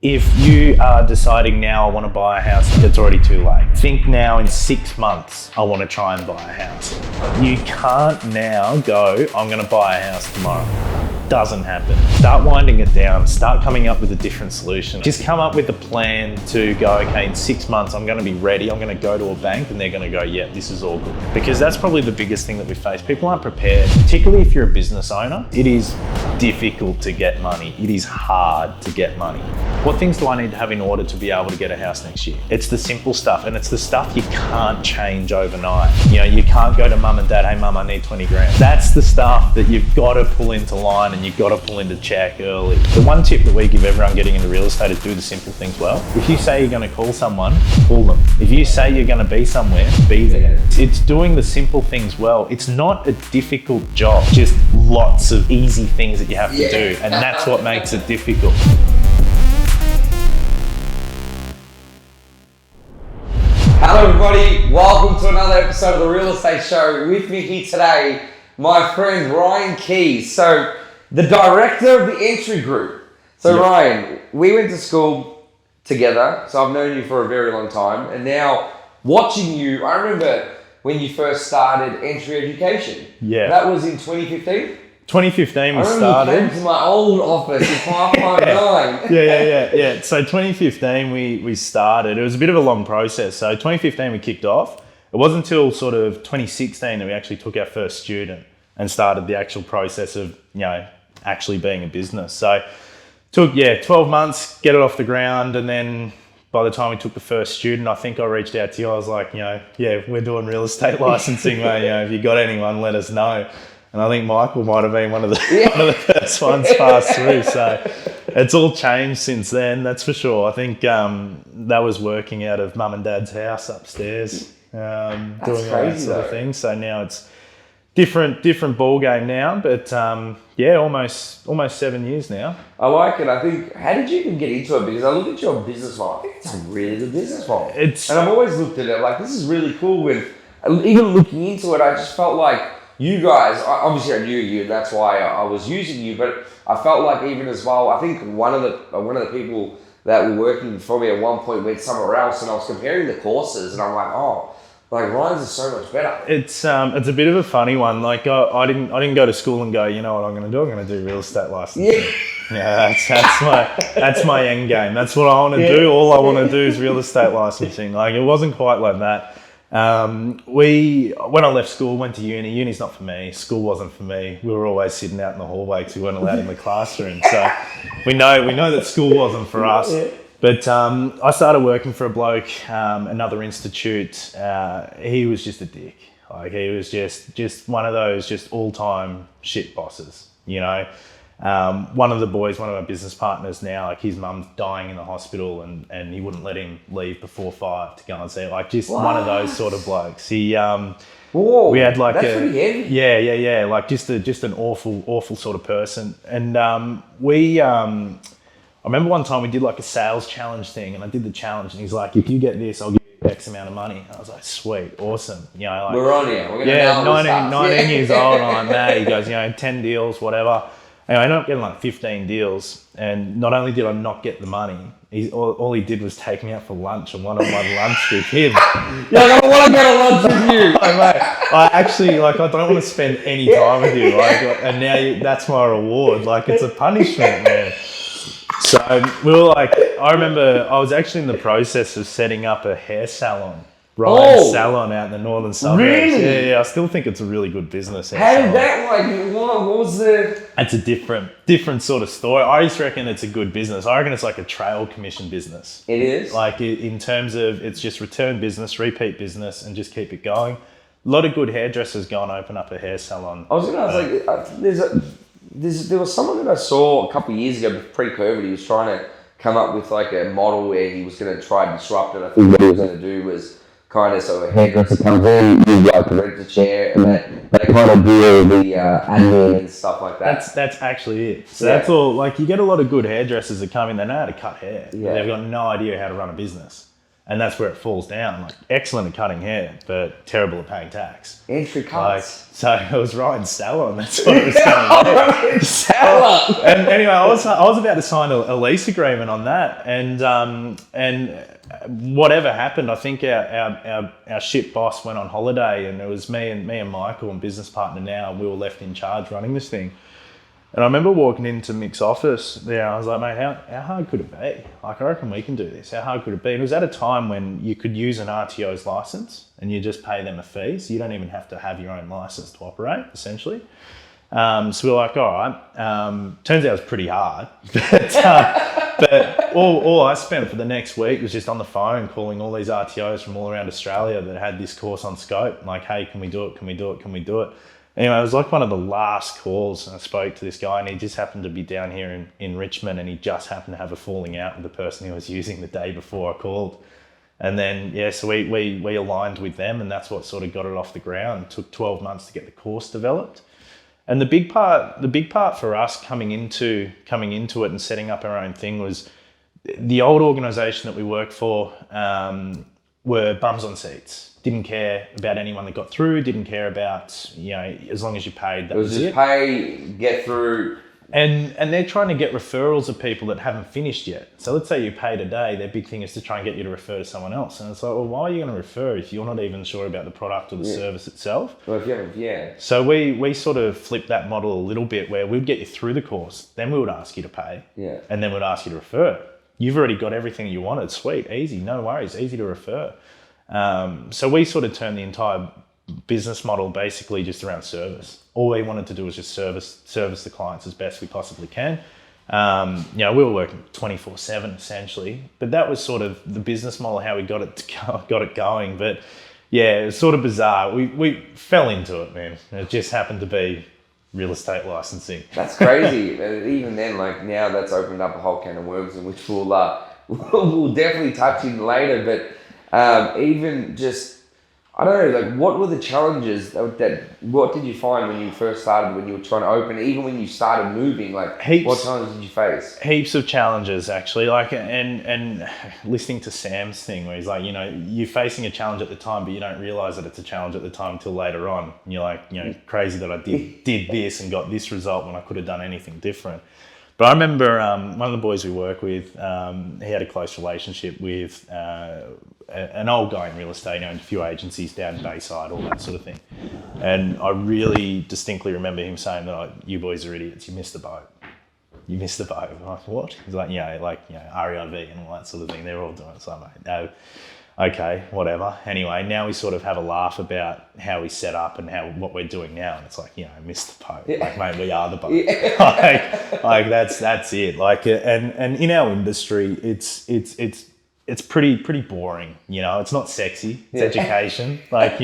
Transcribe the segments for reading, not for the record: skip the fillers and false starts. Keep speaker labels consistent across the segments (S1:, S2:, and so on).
S1: If you are deciding now I want to buy a house, it's already too late. Think now in 6 months, I want to try and buy a house. You can't now go, I'm going to buy a house tomorrow. Doesn't happen. Start winding it down, start coming up with a different solution. Just come up with a plan to go, okay, in 6 months, I'm going to be ready. I'm going to go to a bank and they're going to go, yeah, this is all good. Because that's probably the biggest thing that we face. People aren't prepared, particularly if you're a business owner. It is difficult to get money. It is hard to get money. What things do I need to have in order to be able to get a house next year? It's the simple stuff, and it's the stuff you can't change overnight. You know, you can't go to mum and dad, hey mum, I need 20 grand. That's the stuff that you've got to pull into line and you've got to pull into check early. The one tip that we give everyone getting into real estate is do the simple things well. If you say you're going to call someone, call them. If you say you're going to be somewhere, be there. It's doing the simple things well. It's not a difficult job, just lots of easy things that you have to do, and that's what makes it difficult.
S2: Hello everybody, welcome to another episode of The Real Estate Show. With me here today, my friend Ryan Keys. So, the director of the entry group. So yep. Ryan, we went to school together, so I've known you for a very long time. And now, watching you, I remember when you first started Entry Education.
S1: Yeah.
S2: That was in 2015?
S1: 2015 we started.
S2: You came to my old office in 559.
S1: Yeah. So 2015 we started. It was a bit of a long process. So 2015 we kicked off. It wasn't until sort of 2016 that we actually took our first student and started the actual process of, you know, actually being a business. So it took 12 months, get it off the ground, and then by the time we took the first student, I think I reached out to you. I was like, we're doing real estate licensing, mate. If you got anyone, let us know. And I think Michael might have been one of the first ones passed through. So it's all changed since then, that's for sure. I think that was working out of mum and dad's house upstairs, doing all that sort of thing. So now it's different ball game now, but almost 7 years now.
S2: I like it. I think, how did you even get into it? Because I look at your business model. I think it's a really good business model. And I've always looked at it like, this is really cool. When even looking into it, I just felt like you guys, obviously I knew you, and that's why I was using you, but I felt like even as well, I think one of the people that were working for me at one point went somewhere else, and I was comparing the courses, and I'm like, Ryan's is so much better.
S1: It's a bit of a funny one. Like I didn't go to school and go, you know what I'm going to do? I'm going to do real estate licensing. Yeah, that's my end game. That's what I want to do. All I want to do is real estate licensing. Like it wasn't quite like that. When I left school, went to uni. Uni's not for me. School wasn't for me. We were always sitting out in the hallway because we weren't allowed in the classroom. So we know that school wasn't for us. But I started working for a bloke, another institute. He was just a dick. Like he was just one of those just all-time shit bosses, you know. One of the boys, one of my business partners now, like his mum's dying in the hospital and he wouldn't let him leave before 5 to go and see, like just one of those sort of blokes. We had like
S2: that's pretty heavy.
S1: Yeah, like just an awful sort of person. And I remember one time we did like a sales challenge thing, and I did the challenge and he's like, if you get this, I'll give you X amount of money. I was like, sweet, awesome. You know, like,
S2: we're on here. We're gonna
S1: 19 years old, and I'm like, that. He goes, 10 deals, whatever. Anyway, I ended up getting like 15 deals, and not only did I not get the money, all he did was take me out for lunch and wanted my lunch with him.
S2: I don't want to go to lunch with you.
S1: I actually, I don't want to spend any time with you. And now that's my reward. Like, it's a punishment, man. So we were like, I remember I was actually in the process of setting up a hair salon. Ryan's salon out in the northern suburbs.
S2: Really?
S1: Yeah. I still think it's a really good business.
S2: How did that what was the...
S1: It's a different sort of story. I just reckon it's a good business. I reckon it's like a trail commission business.
S2: It is?
S1: Like in terms of it's just return business, repeat business, and just keep it going. A lot of good hairdressers go and open up a hair salon.
S2: I was going to ask, there was someone that I saw a couple of years ago, pre-COVID, he was trying to come up with like a model where he was going to try and disrupt it. I think what he was going to do was kind of, so a hairdresser comes in, you like rent a chair, and they kind of do all the admin and stuff like that.
S1: That's actually it. So that's all. Like you get a lot of good hairdressers that come in, they know how to cut hair.
S2: Yeah.
S1: They've got no idea how to run a business. And that's where it falls down. Like, excellent at cutting hair, but terrible at paying tax.
S2: Entry cuts.
S1: Like, so it was Ryan Stella, and that's what it was going to be.
S2: Stella.
S1: And anyway, I was about to sign a lease agreement on that, and whatever happened, I think our ship boss went on holiday, and it was me and Michael, and business partner now, we were left in charge running this thing. And I remember walking into Mick's office there, I was like, mate, how hard could it be? Like, I reckon we can do this. How hard could it be? And it was at a time when you could use an RTO's license and you just pay them a fee. So you don't even have to have your own license to operate, essentially. So we were like, all right. Turns out it was pretty hard. But all I spent for the next week was just on the phone calling all these RTOs from all around Australia that had this course on scope. Like, hey, can we do it? Can we do it? Can we do it? Anyway, it was like one of the last calls, and I spoke to this guy, and he just happened to be down here in Richmond, and he just happened to have a falling out with the person he was using the day before I called. And then, so we aligned with them, and that's what sort of got it off the ground. It took 12 months to get the course developed. And the big part for us coming into it and setting up our own thing was the old organisation that we worked for were bums on seats. Didn't care about anyone that got through, didn't care about, as long as you paid, that was it.
S2: It was just pay, get through.
S1: And they're trying to get referrals of people that haven't finished yet. So let's say you paid a day, their big thing is to try and get you to refer to someone else. And it's like, well, why are you going to refer if you're not even sure about the product or the service itself?
S2: Well, yeah.
S1: So we sort of flipped that model a little bit where we'd get you through the course, then we would ask you to pay, and then we'd ask you to refer. You've already got everything you wanted, sweet, easy, no worries, easy to refer. So we sort of turned the entire business model basically just around service. All we wanted to do was just service the clients as best we possibly can. We were working 24/7 essentially, but that was sort of the business model, how we got it going. But yeah, it was sort of bizarre. We fell into it, man. It just happened to be real estate licensing.
S2: That's crazy. Even then, like now, that's opened up a whole can of worms, in which we'll definitely touch in later. But even just, I don't know, like what were the challenges what did you find when you first started, when you were trying to open, even when you started moving, like what challenges did you face?
S1: Heaps of challenges actually, like, and listening to Sam's thing where he's like, you're facing a challenge at the time, but you don't realize that it's a challenge at the time until later on. And you're like, crazy that I did this and got this result when I could have done anything different. But I remember one of the boys we work with, he had a close relationship with an old guy in real estate, owned a few agencies down in Bayside, all that sort of thing. And I really distinctly remember him saying that, you boys are idiots, you missed the boat. You missed the boat. I'm like, what? He's like, REIV and all that sort of thing, they're all doing it. So I'm like, no. Okay, whatever. Anyway, now we sort of have a laugh about how we set up and what we're doing now, and it's like, missed the boat. Yeah. Like, mate, we are the boat. Yeah. like that's it. Like, and in our industry, it's pretty boring. It's not sexy. It's education. Like,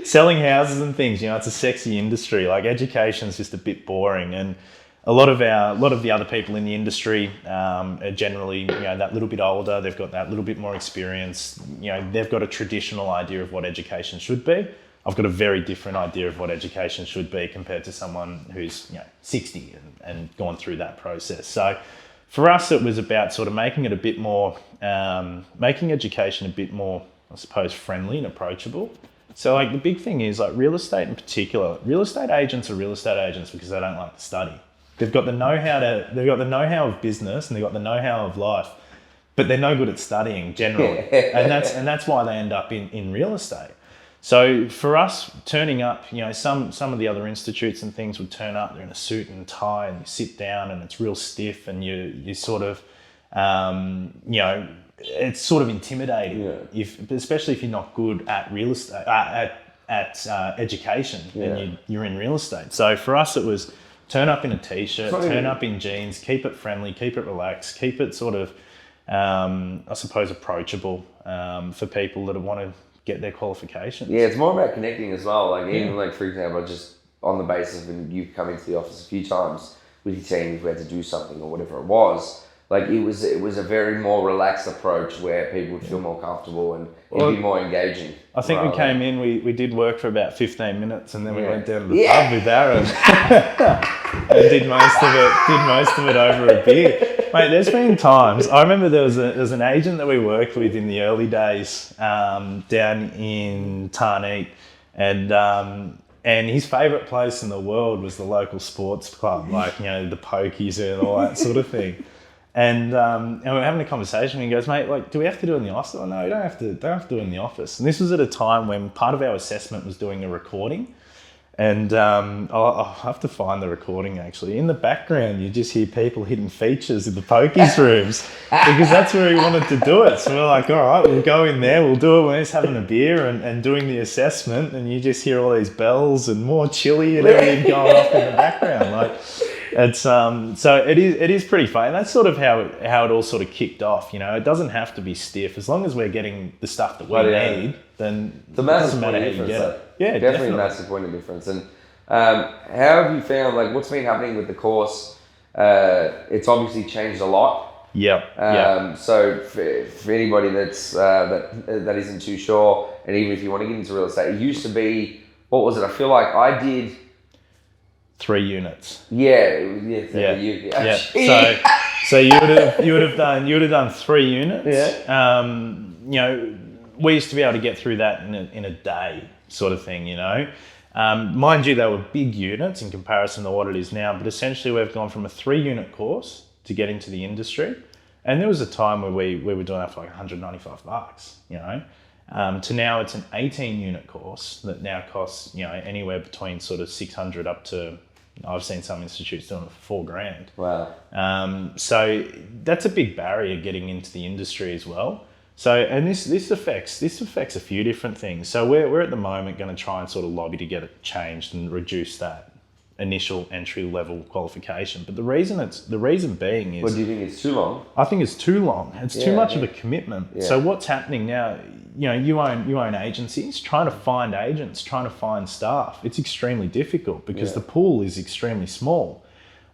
S1: selling houses and things. It's a sexy industry. Like, education's just a bit boring, and a lot of the other people in the industry are generally, that little bit older. They've got that little bit more experience. They've got a traditional idea of what education should be. I've got a very different idea of what education should be compared to someone who's 60 and gone through that process. So for us, it was about sort of making it a bit more, making education a bit more, I suppose, friendly and approachable. So like the big thing is, like, real estate in particular, real estate agents are real estate agents because they don't like to study. They've got the know-how of business and they've got the know-how of life, but they're no good at studying generally. and that's why they end up in real estate. So for us, turning up, some of the other institutes and things would turn up, they're in a suit and tie, and you sit down and it's real stiff, and you sort of, it's sort of intimidating, especially if you're not good at real estate, at education, and you're in real estate. So for us, it was turn up in a t-shirt, turn up in jeans, keep it friendly, keep it relaxed, keep it sort of, I suppose, approachable for people that want to get their qualifications.
S2: Yeah, it's more about connecting as well. Like, even like, for example, just on the basis when you've come into the office a few times with your team, if we had to do something or whatever it was, like it was a very more relaxed approach where people would feel more comfortable and it'd be more engaging.
S1: I think we came in, we did work for about 15 minutes and then we went down to the
S2: Yeah.
S1: pub with Aaron and did most of it over a beer. Mate, there's been times, I remember there was an agent that we worked with in the early days down in Tarneet, and his favourite place in the world was the local sports club, like, the pokies and all that sort of thing. And we were having a conversation and he goes, mate, like, do we have to do it in the office? Oh, no, you don't have to do it in the office. And this was at a time when part of our assessment was doing a recording. And I'll have to find the recording, actually. In the background, you just hear people hitting features in the pokies rooms because that's where he wanted to do it. So we're like, all right, we'll go in there. We'll do it when he's having a beer and doing the assessment. And you just hear all these bells and more chili and everything going off in the background. Like, it's so it is pretty fun. And that's sort of how it all sort of kicked off. It doesn't have to be stiff. As long as we're getting the stuff that we need, then
S2: the
S1: it
S2: massive
S1: doesn't matter how you get it. Yeah,
S2: definitely a massive point of difference. And how have you found, like, what's been happening with the course? It's obviously changed a lot.
S1: Yep.
S2: So for anybody that's that isn't too sure, and even if you want to get into real estate, it used to be, what was it? I feel like I did
S1: 3 units.
S2: Yeah.
S1: So you would have done 3 units.
S2: Yeah.
S1: We used to be able to get through that in a day, sort of thing. Mind you, they were big units in comparison to what it is now. But essentially, we've gone from a 3-unit course to get into the industry, and there was a time where we were doing that for like $195. To now it's an 18-unit course that now costs anywhere between sort of 600 up to, I've seen some institutes doing it for $4,000.
S2: Wow.
S1: So that's a big barrier getting into the industry as well. So, and this affects a few different things. So we're at the moment going to try and sort of lobby to get it changed and reduce that initial entry level qualification. But the reason being is,
S2: What do you think, it's too long?
S1: I think it's too long. It's too much of a commitment.
S2: Yeah.
S1: So what's happening now, you own agencies, trying to find agents, trying to find staff. It's extremely difficult because the pool is extremely small.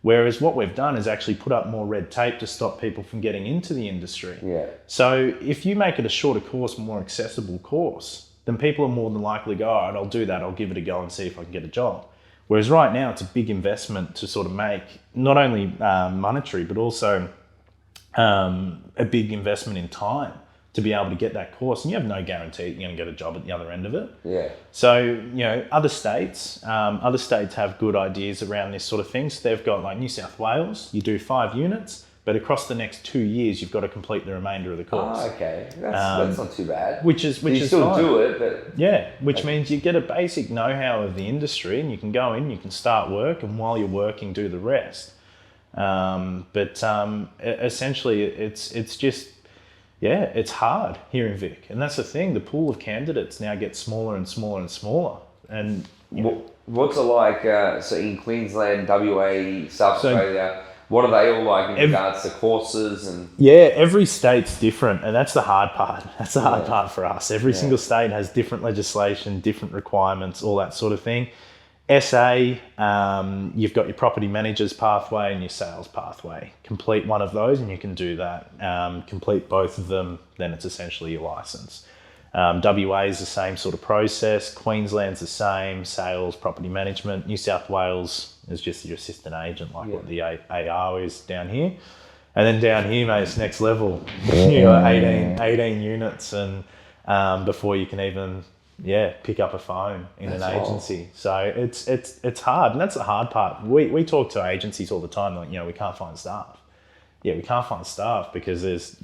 S1: Whereas what we've done is actually put up more red tape to stop people from getting into the industry.
S2: Yeah.
S1: So if you make it a shorter course, more accessible course, then people are more than likely to go, all right, I'll do that. I'll give it a go and see if I can get a job. Whereas right now it's a big investment to sort of make not only monetary, but also a big investment in time to be able to get that course. And you have no guarantee you're going to get a job at the other end of it.
S2: Yeah.
S1: So, other states have good ideas around this sort of thing. So they've got, like, New South Wales, you do 5 units, but across the next 2 years, you've got to complete the remainder of the course.
S2: Oh, okay. That's not too bad.
S1: Which is
S2: you still
S1: fine.
S2: do it, but...
S1: Yeah, which means you get a basic know-how of the industry and you can go in, you can start work, and while you're working, do the rest. Essentially, it's just... Yeah, it's hard here in Vic. And that's the thing. The pool of candidates now gets smaller and smaller and smaller. And
S2: what's it like, so in Queensland, WA, South Australia, what are they all like in regards to courses? And
S1: yeah, every state's different. And that's the hard part. That's the hard part for us. Every single state has different legislation, different requirements, all that sort of thing. SA, you've got your property manager's pathway and your sales pathway. Complete one of those and you can do that. Complete both of them, then it's essentially your license. WA is the same sort of process. Queensland's the same, sales, property management. New South Wales is just your assistant agent, like what the AR is down here. And then down here, mate, it's next level. You got 18 units and before you can even... pick up a phone in an agency. So it's hard, and that's the hard part. We talk to agencies all the time, like, we can't find staff. Yeah, we can't find staff because there's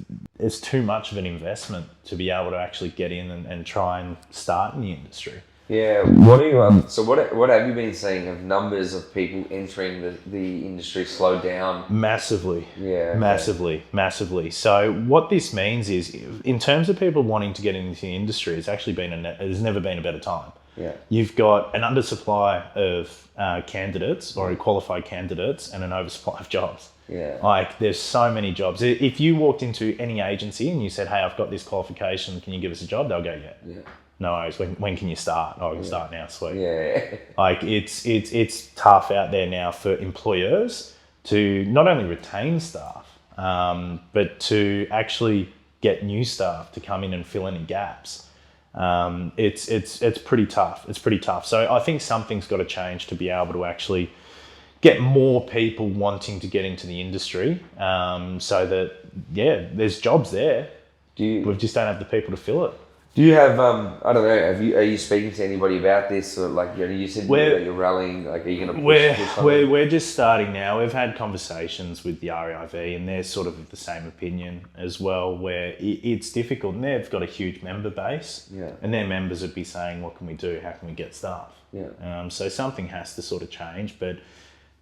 S1: too much of an investment to be able to actually get in and try and start in the industry.
S2: Yeah. What are you? So what have you been seeing of numbers of people entering the industry slow down?
S1: Massively.
S2: Yeah.
S1: Okay. Massively. So what this means is, in terms of people wanting to get into the industry, there's never been a better time.
S2: Yeah.
S1: You've got an undersupply of candidates or qualified candidates and an oversupply of jobs.
S2: Yeah.
S1: Like, there's so many jobs. If you walked into any agency and you said, hey, I've got this qualification, can you give us a job? They'll go, yeah. No worries. When can you start? Oh, I can start now. Sweet.
S2: Yeah.
S1: Like, it's tough out there now for employers to not only retain staff, but to actually get new staff to come in and fill any gaps, it's pretty tough. It's pretty tough. So I think something's got to change to be able to actually get more people wanting to get into the industry, so that, there's jobs there. We just don't have the people to fill it.
S2: Do you have, I don't know, are you speaking to anybody about this? Or like, you said that you're rallying, like, are you going to push something?
S1: We're just starting now. We've had conversations with the REIV, and they're sort of the same opinion as well, where it's difficult, and they've got a huge member base, and their members would be saying, what can we do? How can we get staff? So something has to sort of change, but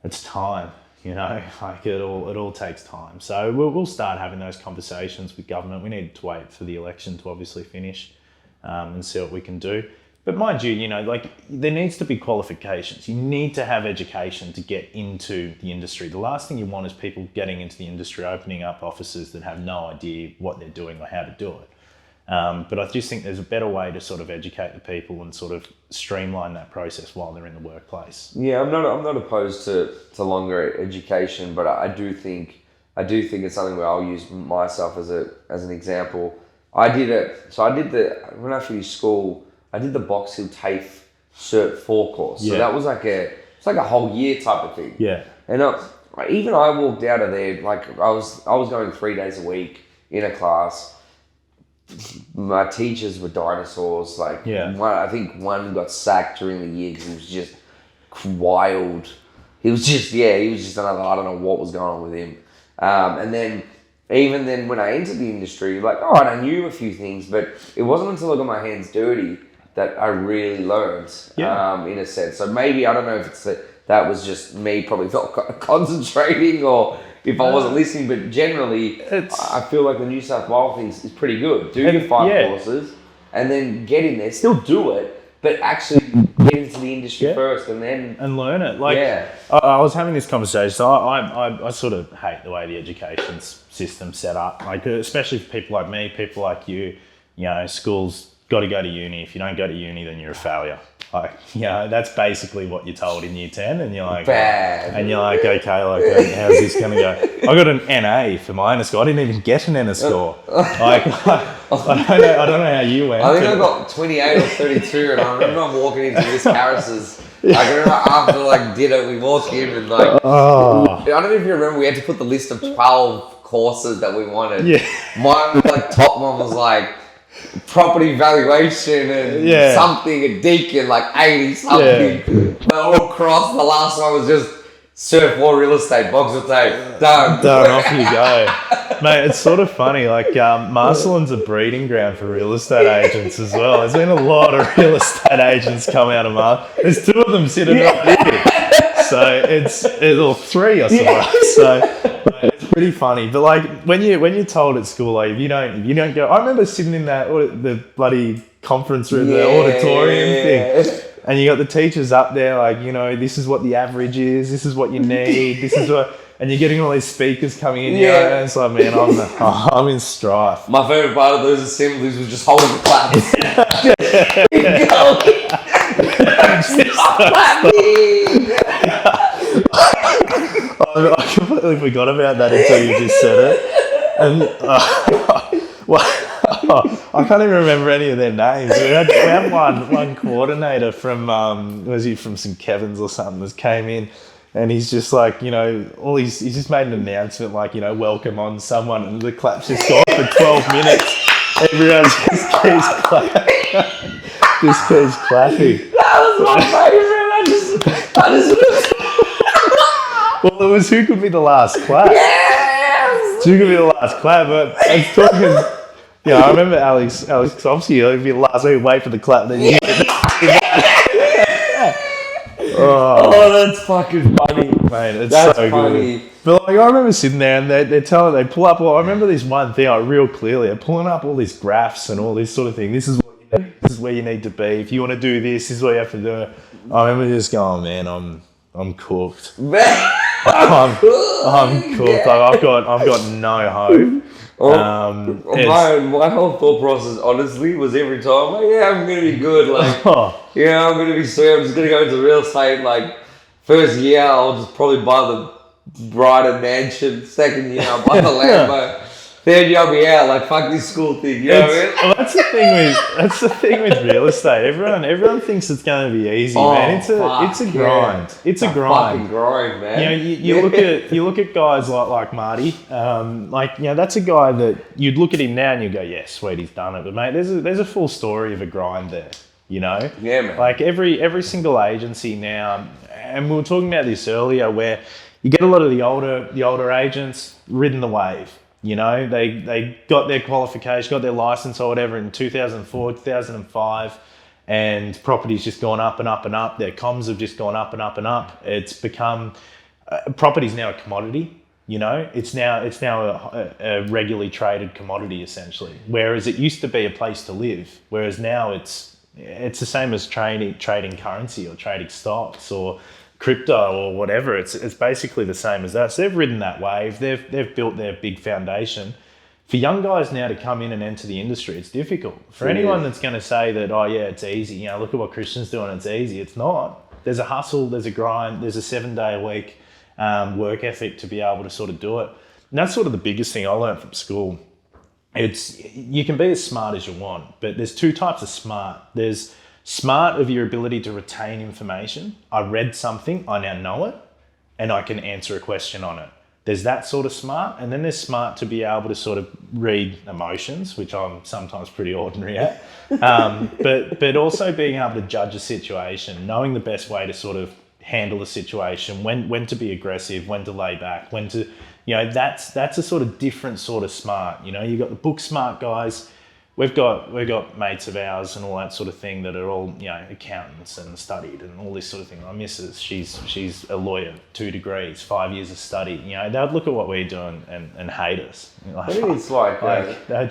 S1: it's time, like it all takes time. So we'll start having those conversations with government. We need to wait for the election to obviously finish, and see what we can do. But mind you, like, there needs to be qualifications. You need to have education to get into the industry. The last thing you want is people getting into the industry, opening up offices that have no idea what they're doing or how to do it. But I just think there's a better way to sort of educate the people and sort of streamline that process while they're in the workplace. Yeah,
S2: I'm not opposed to longer education, but I do think it's something where I'll use myself as an example. When I finished school, I did the Box Hill TAFE Cert 4 course. So that was it's like a whole year type of thing.
S1: Yeah.
S2: And even I walked out of there, like, I was going 3 days a week in a class. My teachers were dinosaurs. Like, I think one got sacked during the year because he was just wild. He was just another, I don't know what was going on with him. And then, even then, when I entered the industry, like, I knew a few things, but it wasn't until I got my hands dirty that I really learned, in a sense. So maybe, I don't know if it's that was just me probably not concentrating, or if I wasn't listening, but generally, I feel like the New South Wales thing is pretty good. Do your 5 courses, and then get in there, still do it, but actually get into the industry first, and then...
S1: And learn it. Like, I was having this conversation, so I sort of hate the way the education system's set up, like, especially for people like me, people like you, schools got to go to uni. If you don't go to uni, then you're a failure. Like, that's basically what you're told in year 10, and you're like,
S2: bad.
S1: And you're like, okay, like, how's this going to go? I got an NA for my NA score. I didn't even get an NA score. Like, I don't know how you went.
S2: I think I got 28 or 32, and I remember I'm walking into Miss Harris's. I can remember after, like, dinner, we walk in and, like, I don't know if you remember, we had to put the list of 12 courses that we wanted. Yeah. Mine, like, top one was like property valuation and something, a deacon, like 80 something. But all across, the last one was just Cert 4 real estate, Box Hill TAFE, done,
S1: off you go. Mate, it's sort of funny, like, Marcellin's a breeding ground for real estate agents as well. There's been a lot of real estate agents come out of Marcellin. There's 2 of them sitting up here. So it's or 3, I suppose. So it's pretty funny. But, like, when you're told at school, like, if you don't go, I remember sitting in the bloody conference room, the auditorium thing. And you got the teachers up there, like, this is what the average is, this is what you need, this is what... And you're getting all these speakers coming in, and it's like, man, I'm in strife.
S2: My favourite part of those assemblies was just holding the claps.
S1: I completely forgot about that until you just said it. And I can't even remember any of their names. We had one coordinator from was he from St. Kevin's or something, that came in, and he's just like, he's just made an announcement, like, welcome on someone, and the clap's just gone for 12 minutes. Everyone just keeps clapping.
S2: That was my favourite. I just
S1: Well, it was who could be the last clap.
S2: Yes!
S1: Who could be the last clap, but I was talking... I remember Alex, because obviously it'd be the last, so you wait for the clap, then you...
S2: Oh, that's fucking funny.
S1: Mate, that's so funny. Good. But, like, I remember sitting there, and they pull up, I remember this one thing real clearly, they're pulling up all these graphs and all this sort of thing. This is what you need, this is where you need to be. If you want to do this is what you have to do. I remember just going, man, I'm cooked. I'm cooked. Like, I've got no hope.
S2: My whole thought process, honestly, was every time, like, I'm going to be good. Like, I'm going to be sweet. I'm just going to go into real estate. Like, first year, I'll just probably buy Brighton mansion. Second year, I'll buy the Lambo. Third year, I'll be out. Like, fuck this school thing. You know what I mean?
S1: Well, that's the thing with real estate. Everyone thinks it's going to be easy, man. It's a grind. It's a grind.
S2: Fucking grind, man.
S1: You look at guys like Marty. That's a guy that you'd look at him now and you go, yeah, sweet, he's done it. But mate, there's a full story of a grind there. You know?
S2: Yeah, man.
S1: Like every single agency now, and we were talking about this earlier, where you get a lot of the older agents ridden the wave. You know, they got their qualification, got their license or whatever in 2004, 2005, and property's just gone up and up and up. Their comms have just gone up and up and up. It's become, property's now a commodity. You know, it's now a regularly traded commodity essentially. Whereas it used to be a place to live. Whereas now it's the same as trading currency or trading stocks or crypto or whatever. It's basically the same as that. So they've ridden that wave. They've built their big foundation. For young guys now to come in and enter the industry, it's difficult. For anyone that's going to say that, oh yeah, it's easy. You know, look at what Christian's doing. It's easy. It's not. There's a hustle. There's a grind. There's a 7-day-a-week work ethic to be able to sort of do it. And that's sort of the biggest thing I learned from school. You can be as smart as you want, but there's two types of smart. There's smart of your ability to retain information. I read something, I now know it, and I can answer a question on it. There's that sort of smart, and then there's smart to be able to sort of read emotions, which I'm sometimes pretty ordinary at, but also being able to judge a situation, knowing the best way to sort of handle a situation, when to be aggressive, when to lay back, when to, you know, that's a sort of different sort of smart. You know, you've got the book smart guys. We've got mates of ours and all that sort of thing that are all, you know, accountants and studied and all this sort of thing. My missus, she's a lawyer, 2 degrees, 5 years of study. You know, they'd look at what we're doing and hate us.
S2: I think it's like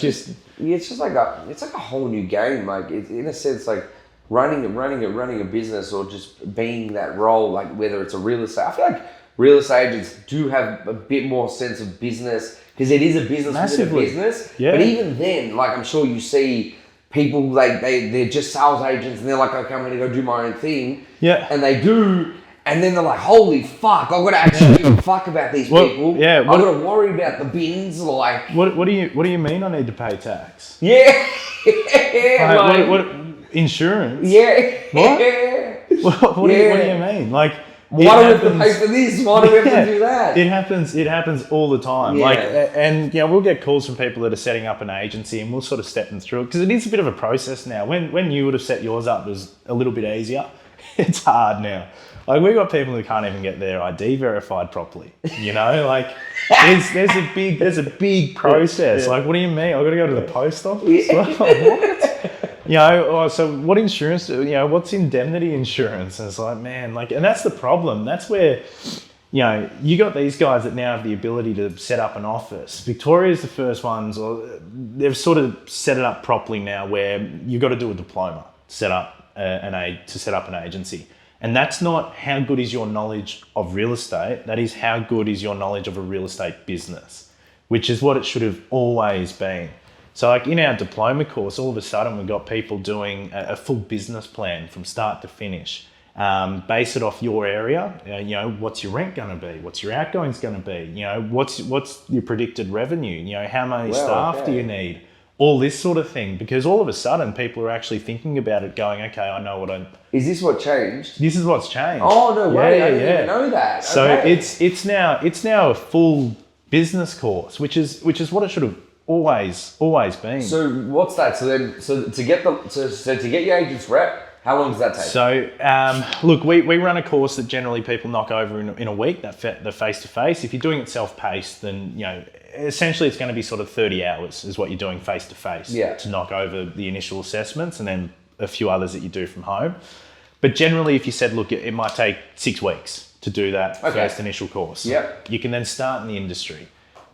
S1: just
S2: it's just like a whole new game. Like it's, in a sense, like running a business or just being that role. Like whether it's a real estate, I feel like real estate agents do have a bit more sense of business. Because it is a business
S1: Massively.
S2: within a business.
S1: Yeah.
S2: But even then, like I'm sure you see people like they're just sales agents and they're like, okay, I'm gonna go do my own thing.
S1: Yeah.
S2: And they do, and then they're like, holy fuck, I've got to actually give a fuck about these people.
S1: Yeah.
S2: I've got to worry about the bins, like
S1: what do you mean I need to pay tax?
S2: Yeah.
S1: What insurance?
S2: Yeah.
S1: What? What do you mean? Like,
S2: why do we have to pay for this? Why do we have to do that?
S1: It happens all the time.
S2: Yeah.
S1: Like, and you know, we'll get calls from people that are setting up an agency, and we'll sort of step them through it because it is a bit of a process now. When you would have set yours up, it was a little bit easier. It's hard now. Like we've got people who can't even get their ID verified properly. You know, like there's a big process.
S2: Yeah.
S1: Like, what do you mean? I've got to go to the post office. What? You know, so what insurance, you know, what's indemnity insurance? And it's like, man, like, and that's the problem. That's where, you know, you got these guys that now have the ability to set up an office. Victoria's the first ones, or they've sort of set it up properly now where you've got to do a diploma to set up an agency. And that's not how good is your knowledge of real estate. That is how good is your knowledge of a real estate business, which is what it should have always been. So like in our diploma course, all of a sudden we've got people doing a full business plan from start to finish. Base it off your area. You know, what's your rent going to be? What's your outgoings going to be? You know, what's your predicted revenue? You know, how many staff do you need? All this sort of thing. Because all of a sudden people are actually thinking about it going, okay, I know what I...
S2: Is this what changed?
S1: This is what's changed.
S2: Oh, no way. I didn't even know that.
S1: So
S2: okay.
S1: it's now a full business course, which is what it should have always been.
S2: So what's that? So to get your agent's rep, how long does that take?
S1: So look, we run a course that generally people knock over in a week. The face to face. If you're doing it self-paced, then you know essentially it's going to be sort of 30 hours is what you're doing face to face to knock over the initial assessments, and then a few others that you do from home. But generally, if you said, look, it might take 6 weeks to do that first initial course.
S2: Yep.
S1: You can then start in the industry.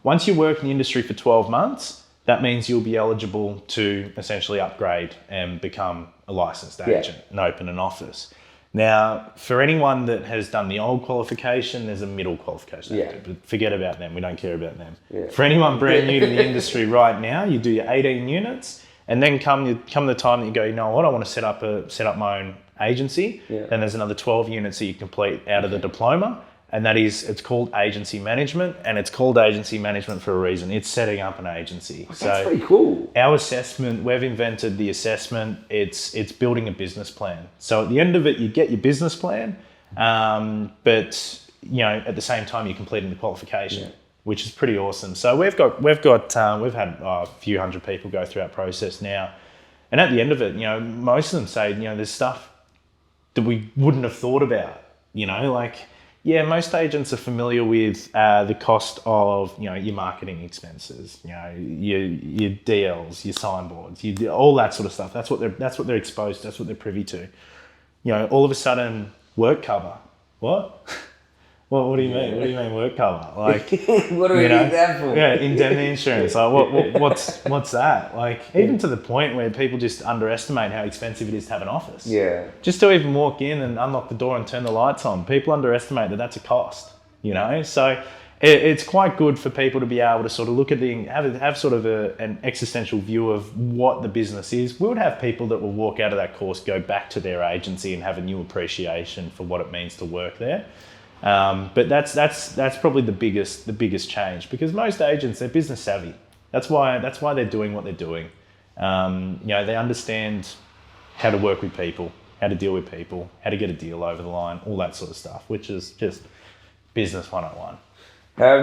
S1: Once you work in the industry for 12 months, that means you'll be eligible to essentially upgrade and become a licensed agent and open an office. Now, for anyone that has done the old qualification, there's a middle qualification. But forget about them. We don't care about them. Yeah. For anyone brand new to the industry right now, you do your 18 units, and then come the time that you go, you know what, I want to set up my own agency. Then there's another 12 units that you complete out of the diploma. and that is, it's called agency management, and it's called agency management for a reason. It's setting up an agency.
S2: That's pretty cool.
S1: Our assessment, we've invented the assessment. It's building a business plan. So at the end of it, you get your business plan, but at the same time, you're completing the qualification, which is pretty awesome. So we've had a few hundred people go through our process now, and at the end of it, most of them say, there's stuff that we wouldn't have thought about. Most agents are familiar with the cost of your marketing expenses, your DLs, your signboards, all that sort of stuff. That's what they're exposed to. That's what they're privy to. All of a sudden, work cover. What? What do you mean? What do you mean work cover? Like,
S2: what do we need that for?
S1: Yeah, indemnity insurance. Like, what's that? Like, even to the point where people just underestimate how expensive it is to have an office. Yeah. Just to even walk in and unlock the door and turn the lights on, people underestimate that that's a cost. So it's quite good for people to be able to sort of look at have sort of an existential view of what the business is. We would have people that will walk out of that course, go back to their agency, and have a new appreciation for what it means to work there. But that's probably the biggest change, because most agents, they're business savvy. That's why they're doing what they're doing. They understand how to work with people, how to deal with people, how to get a deal over the line, all that sort of stuff, which is just business 101.
S2: How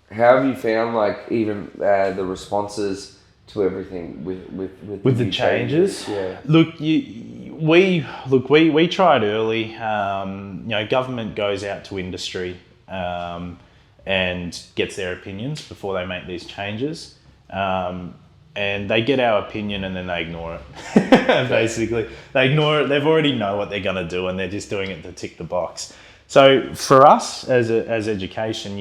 S2: have you found, like, even the responses to everything with the
S1: changes?
S2: Yeah.
S1: Look, we tried early. Government goes out to industry and gets their opinions before they make these changes, and they get our opinion and then they ignore it. Basically, they ignore it. They've already know what they're going to do, and they're just doing it to tick the box. So for us as education,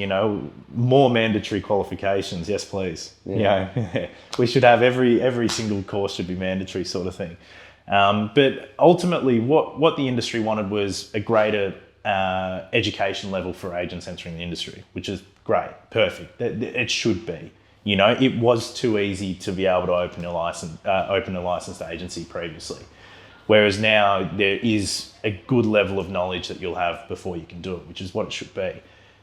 S1: more mandatory qualifications, yes please. Yeah. We should have every single course should be mandatory, sort of thing. But ultimately, what the industry wanted was a greater education level for agents entering the industry, which is great, perfect. It should be. It was too easy to be able to open a licensed agency previously. Whereas now there is a good level of knowledge that you'll have before you can do it, which is what it should be.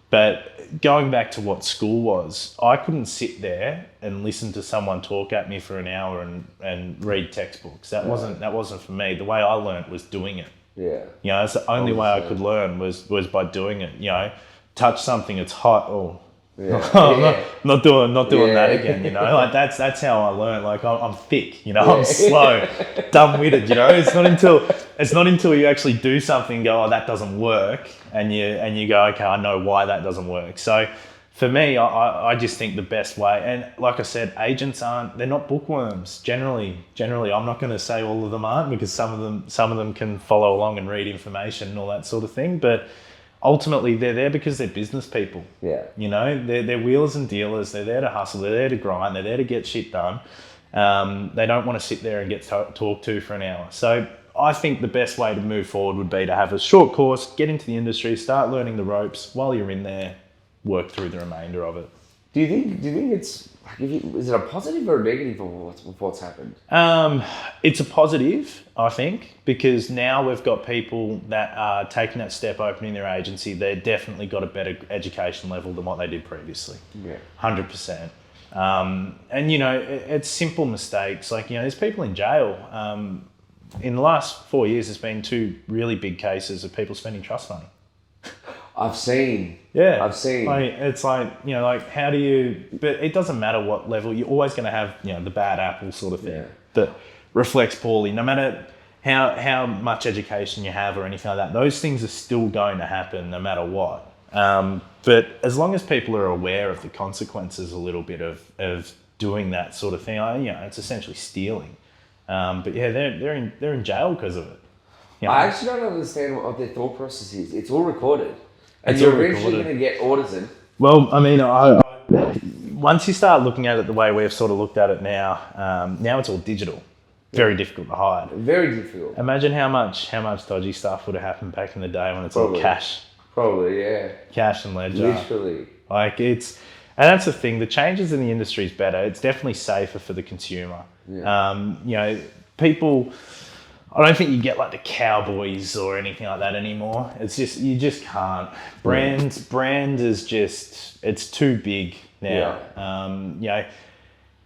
S1: But going back to what school was, I couldn't sit there and listen to someone talk at me for an hour and read textbooks. That wasn't for me. The way I learnt was doing it. Yeah. That's the only way I could learn was by doing it. Touch something, it's hot. Oh, yeah. not doing that again. Like that's how I learn. Like I'm thick. I'm slow, dumb-witted. It's not until you actually do something and go, oh, that doesn't work, and you go, okay, I know why that doesn't work. So for me, I just think the best way, and like I said, agents they're not bookworms. Generally, I'm not going to say all of them aren't, because some of them can follow along and read information and all that sort of thing, but ultimately, they're there because they're business people. Yeah. They're wheelers and dealers. They're there to hustle. They're there to grind. They're there to get shit done. They don't want to sit there and get talked to for an hour. So I think the best way to move forward would be to have a short course, get into the industry, start learning the ropes. While you're in there, work through the remainder of it. Do you think it's, is it a positive or a negative of what's happened? It's a positive, I think, because now we've got people that are taking that step, opening their agency. They've definitely got a better education level than what they did previously. Yeah, 100%. And it's simple mistakes. Like there's people in jail. In the last 4 years, there's been 2 really big cases of people spending trust money. I've seen. It's like how do you? But it doesn't matter what level. You're always going to have the bad apple sort of thing that reflects poorly. No matter how much education you have or anything like that, those things are still going to happen no matter what. But as long as people are aware of the consequences a little bit of doing that sort of thing, it's essentially stealing. But yeah, they're in jail because of it. I actually don't understand what their thought process is. It's all recorded. And you're eventually going to get audited. Well, I mean, once you start looking at it the way we've sort of looked at it now, now it's all digital. Very difficult to hide. Very difficult. Imagine how much dodgy stuff would have happened back in the day when it's all cash. Probably, yeah. Cash and ledger. Literally. And that's the thing. The changes in the industry is better. It's definitely safer for the consumer. Yeah. People. I don't think you get like the Cowboys or anything like that anymore. It's just, you just can't. Brand is just, it's too big now. You know,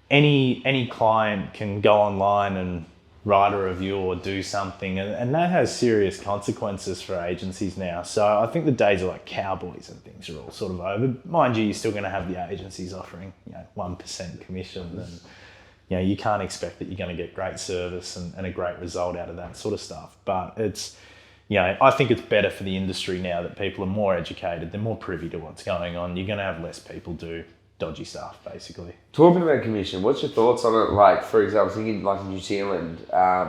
S1: any client can go online and write a review or do something, and that has serious consequences for agencies now. So I think the days of like Cowboys and things are all sort of over. Mind you, you're still going to have the agencies offering 1% commission, and you can't expect that you're going to get great service and a great result out of that sort of stuff. But it's, I think it's better for the industry now that people are more educated, they're more privy to what's going on. You're going to have less people do dodgy stuff, basically. Talking
S2: about commission, what's your thoughts on it? Like, for example, thinking like New Zealand,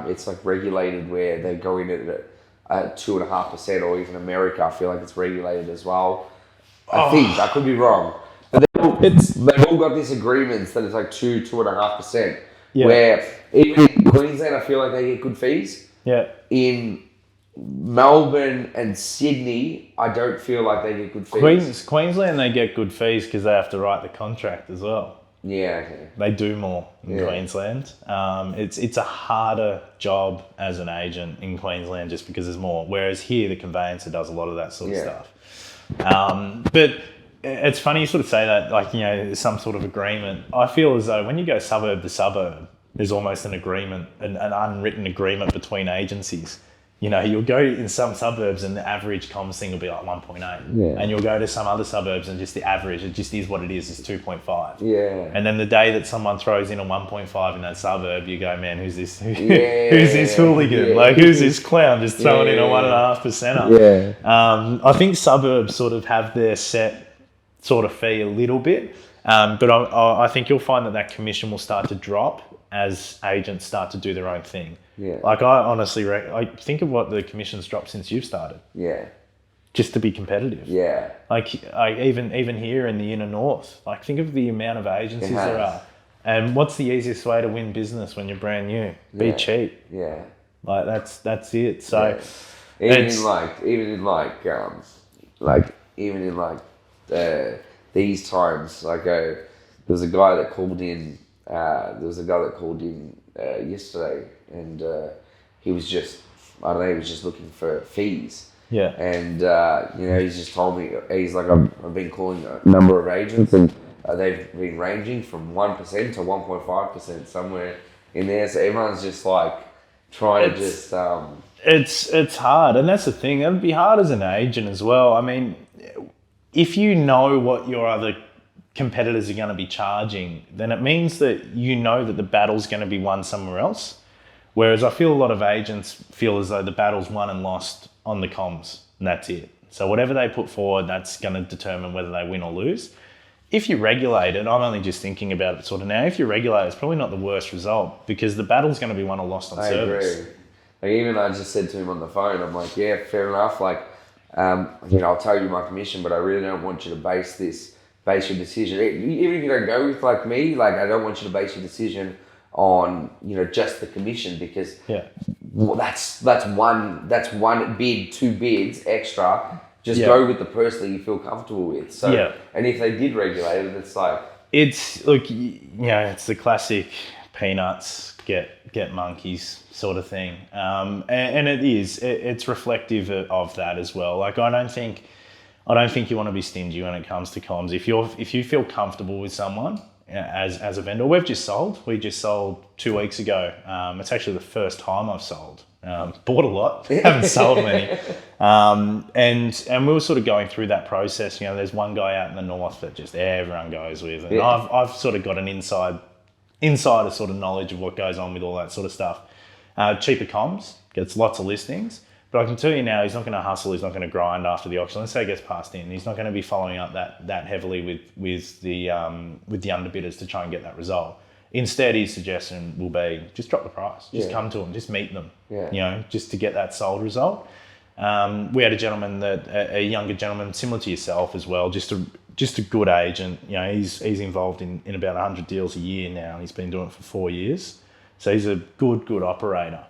S2: it's like regulated where they go in at 2.5%, or even America, I feel like it's regulated as well. I think, I could be wrong. But they've all got these agreements that it's like 2.5%. Yeah. Where even in Queensland, I feel like they get good fees.
S1: Yeah.
S2: In Melbourne and Sydney, I don't feel like they get good fees.
S1: Queensland, they get good fees because they have to write the contract as well.
S2: Yeah, okay.
S1: They do more in Queensland. It's a harder job as an agent in Queensland just because there's more. Whereas here, the conveyancer does a lot of that sort of stuff. But it's funny you sort of say that, like, there's some sort of agreement. I feel as though when you go suburb to suburb, there's almost an agreement, an unwritten agreement between agencies. You'll go in some suburbs and the average comms thing will be like 1.8.
S2: Yeah.
S1: And you'll go to some other suburbs and just the average, it just is what it is 2.5.
S2: Yeah.
S1: And then the day that someone throws in a 1.5 in that suburb, you go, man, who's this? Who's this hooligan? Like, who's this clown just throwing in a 1.5%?
S2: Yeah.
S1: I think suburbs sort of have their set sort of fee a little bit. But I think you'll find that commission will start to drop as agents start to do their own thing.
S2: Yeah.
S1: Like, I honestly I think of what the commission's dropped since you've started.
S2: Yeah.
S1: Just to be competitive.
S2: Yeah.
S1: Like, even here in the inner north, like, think of the amount of agencies there are. And what's the easiest way to win business when you're brand new? Be cheap.
S2: Yeah.
S1: Like, that's it. So
S2: even in these times, like, there was a guy that called in. Yesterday, and he was just, I don't know, he was just looking for fees.
S1: Yeah.
S2: And he's just told me, he's like, I've been calling a number of agents, and they've been ranging from 1% to 1.5%, somewhere in there. So everyone's just like trying to just.
S1: It's hard, and that's the thing. It'd be hard as an agent as well. I mean, if you know what your other competitors are going to be charging, then it means that that the battle's going to be won somewhere else. Whereas I feel a lot of agents feel as though the battle's won and lost on the comms, and that's it. So whatever they put forward, that's going to determine whether they win or lose. If you regulate it, I'm only just thinking about it sort of now, if you regulate it, it's probably not the worst result, because the battle's going to be won or lost on service.
S2: I agree. Like, even I just said to him on the phone, I'm like, yeah, fair enough. Like, I'll tell you my commission, but I really don't want you to base your decision. Even if you don't go with like me, like, I don't want you to base your decision on just the commission, because that's one bid, 2 bids extra. Just go with the person that you feel comfortable with. So and if they did regulate it, it's like,
S1: it's the classic peanuts get monkeys sort of thing, and it's reflective of that as well. Like, I don't think you want to be stingy when it comes to comms. If you feel comfortable with someone as a vendor, we just sold 2 weeks ago. It's actually the first time I've sold. Bought a lot, haven't sold many. And we were sort of going through that process. There's one guy out in the north that just everyone goes with, and I've sort of got an insider sort of knowledge of what goes on with all that sort of stuff. Cheaper comms, gets lots of listings. But I can tell you now, he's not going to hustle. He's not going to grind after the auction. Let's say it gets passed in. He's not going to be following up that heavily with the underbidders to try and get that result. Instead, his suggestion will be just drop the price. Just come to them. Just meet them. Just to get that sold result. We had a younger gentleman similar to yourself as well. Just a good agent. He's involved in about 100 deals a year now. And he's been doing it for 4 years. So he's a good operator.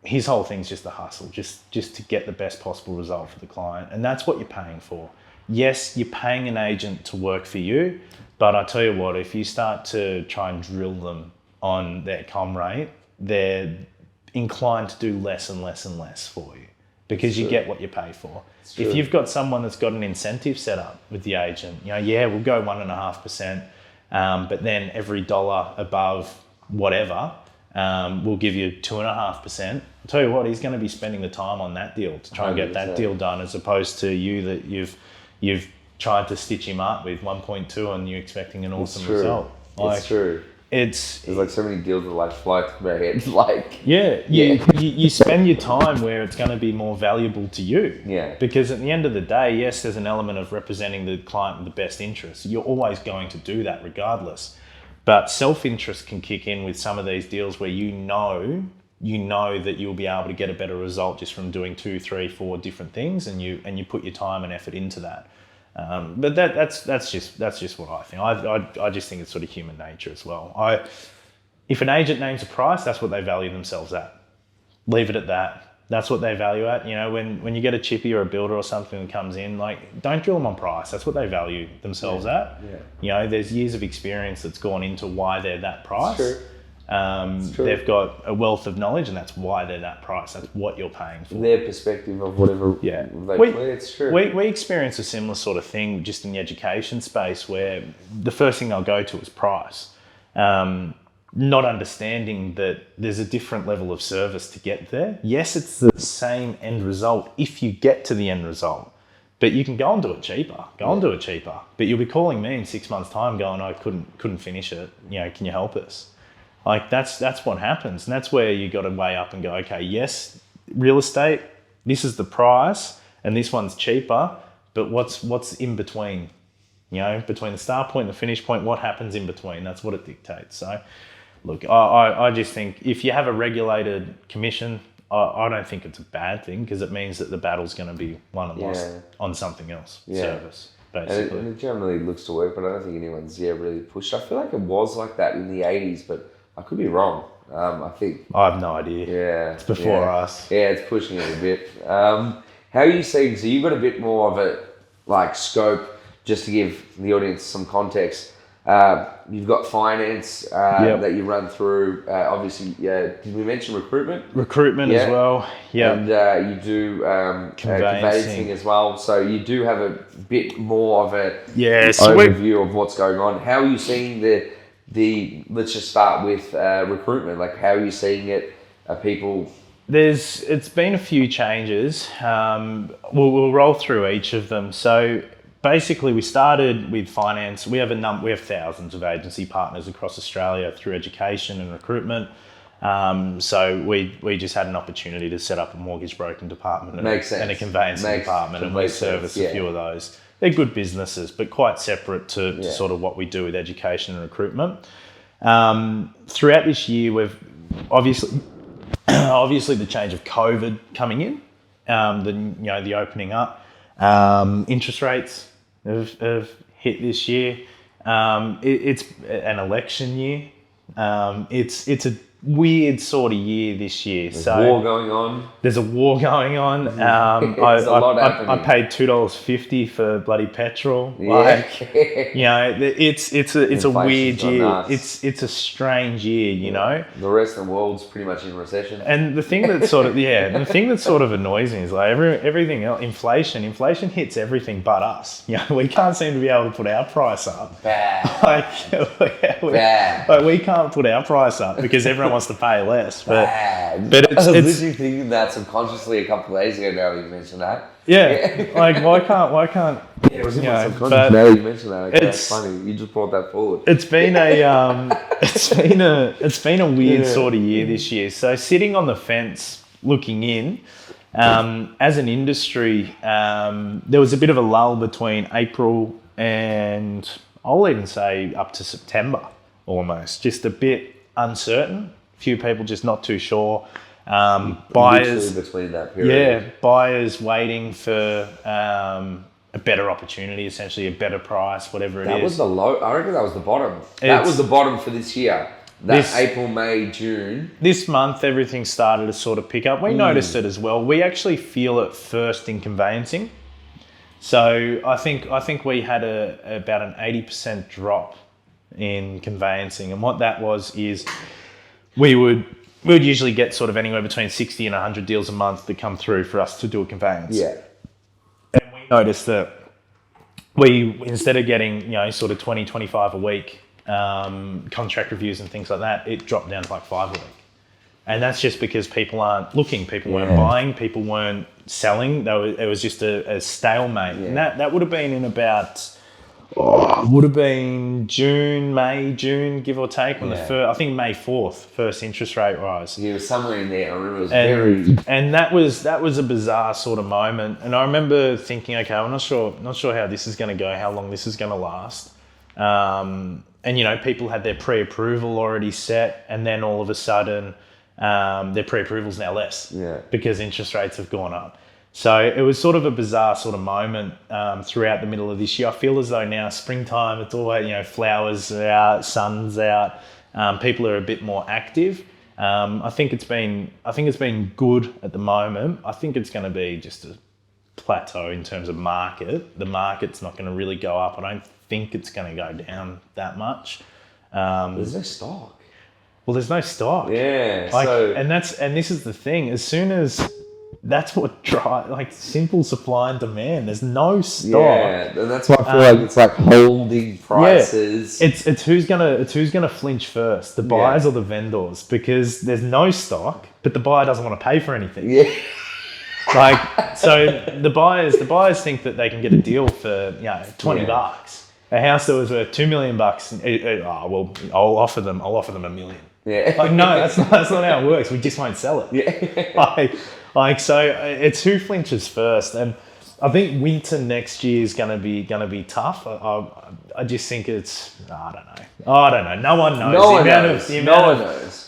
S1: His whole thing's just a hustle, just to get the best possible result for the client. And that's what you're paying for. Yes, you're paying an agent to work for you, but I tell you what, if you start to try and drill them on their comm rate, inclined to do less and less and less for you because you get what you pay for.
S2: True.
S1: If you've got someone that's got an incentive set up with the agent, we'll go 1.5%, but then every dollar above whatever, we'll give you 2.5%. I'll tell you what, he's going to be spending the time on that deal to try and get that deal done, as opposed to you that you've tried to stitch him up with 1.2 and you're expecting an awesome result.
S2: It's true. There's like so many deals that like fly through my head. Like
S1: you spend your time where it's going to be more valuable to you.
S2: Yeah.
S1: Because at the end of the day, yes, there's an element of representing the client with the best interests. You're always going to do that regardless. But self-interest can kick in with some of these deals where you know that you'll be able to get a better result just from doing 2, 3, 4 different things, and you put your time and effort into that. But that's just what I think. I just think it's sort of human nature as well. If an agent names a price, that's what they value themselves at. Leave it at that. That's what they value at. When you get a chippy or a builder or something that comes in, like, don't drill them on price. That's what they value themselves at. Yeah. There's years of experience that's gone into why they're that price.
S2: True.
S1: They've got a wealth of knowledge, and that's why they're that price. That's what you're paying for.
S2: Their perspective of whatever it's true.
S1: We experience a similar sort of thing just in the education space, where the first thing they'll go to is price. Not understanding that there's a different level of service to get there. Yes, it's the same end result if you get to the end result, but you can go and do it cheaper. But you'll be calling me in 6 months' time going, I couldn't finish it. Can you help us? Like that's what happens. And that's where you got to weigh up and go, okay, yes, real estate, this is the price and this one's cheaper, but what's in between? Between the start point and the finish point, what happens in between? That's what it dictates. So look, I just think if you have a regulated commission, I don't think it's a bad thing, because it means that the battle's going to be won and lost on something else, service, basically.
S2: And it generally looks to work, but I don't think anyone's really pushed. I feel like it was like that in the 80s, but I could be wrong. I think...
S1: I have no idea.
S2: Yeah.
S1: It's before us.
S2: Yeah, it's pushing it a bit. How are you seeing... So you've got a bit more of a scope, just to give the audience some context. You've got finance that you run through. Obviously, did we mention recruitment?
S1: Recruitment as well. Yeah.
S2: And you do conveyancing as well. So you do have a bit more of a overview of what's going on. How are you seeing let's just start with recruitment. Like, how are you seeing it? Are people...
S1: It's been a few changes. We'll roll through each of them. So basically, we started with finance. We have thousands of agency partners across Australia through education and recruitment. So we just had an opportunity to set up a mortgage broking department and a conveyancing department, and we service a few of those. They're good businesses, but quite separate to sort of what we do with education and recruitment. Throughout this year, we've obviously the change of COVID coming in, the opening up, interest rates have hit this year. It's an election year. It's a weird sort of year this year.
S2: There's a war going on.
S1: There's a war going on. I paid $2.50 for bloody petrol. It's a weird year. It's a strange year,
S2: The rest of the world's pretty much in recession.
S1: And the thing that sort of annoys me is like everything else, inflation hits everything but us. We can't seem to be able to put our price up.
S2: Bad.
S1: We can't put our price up because everyone wants to pay less. But
S2: I was literally thinking that subconsciously a couple of days ago. Now you mentioned that.
S1: Yeah, like why can't?
S2: It was subconscious. Now you mentioned that. Okay, it's funny. You just brought that forward.
S1: It's been a weird sort of year this year. So sitting on the fence, looking in, as an industry, there was a bit of a lull between April and I'll even say up to September, almost. Just a bit uncertain. Few people just not too sure. Buyers
S2: between that period.
S1: Buyers waiting for a better opportunity, essentially a better price, whatever it is.
S2: That was the low. I reckon that was the bottom. That was the bottom for this year. April, May, June.
S1: This month, everything started to sort of pick up. We noticed it as well. We actually feel it first in conveyancing. So I think we had about an 80% drop in conveyancing, and what that was is we would we would usually get sort of anywhere between 60 and 100 deals a month that come through for us to do a conveyance.
S2: Yeah.
S1: And we noticed that we, instead of getting, sort of 20, 25 a week, contract reviews and things like that, it dropped down to like 5 a week. And that's just because people aren't looking, people weren't buying, people weren't selling. It was just a stalemate. Yeah. And that would have been in about, would have been June, give or take, when the first, I think May 4th, first interest rate rise.
S2: Yeah, somewhere in there. I remember it was very...
S1: And that was a bizarre sort of moment. And I remember thinking, okay, I'm not sure how this is going to go, how long this is going to last. And, people had their pre-approval already set, and then all of a sudden... their pre-approval's now less because interest rates have gone up. So it was sort of a bizarre sort of moment throughout the middle of this year. I feel as though now springtime, it's always, flowers are out, sun's out, people are a bit more active. I think it's been good at the moment. I think it's going to be just a plateau in terms of market. The market's not going to really go up. I don't think it's going to go down that much.
S2: There's no stock.
S1: Well, there's no stock.
S2: Yeah.
S1: And this is the thing. As soon as that's what drives, simple supply and demand. There's no stock.
S2: Yeah, and that's why I feel like it's like holding prices.
S1: Yeah. It's who's gonna flinch first, the buyers or the vendors, because there's no stock, but the buyer doesn't want to pay for anything.
S2: Yeah.
S1: So the buyers think that they can get a deal for $20. A house that was worth $2 million. I'll offer them $1 million.
S2: Yeah.
S1: No, that's not how it works. We just won't sell it.
S2: Yeah.
S1: So it's who flinches first, and I think winter next year is gonna be tough. I just think it's I don't know. No one knows. The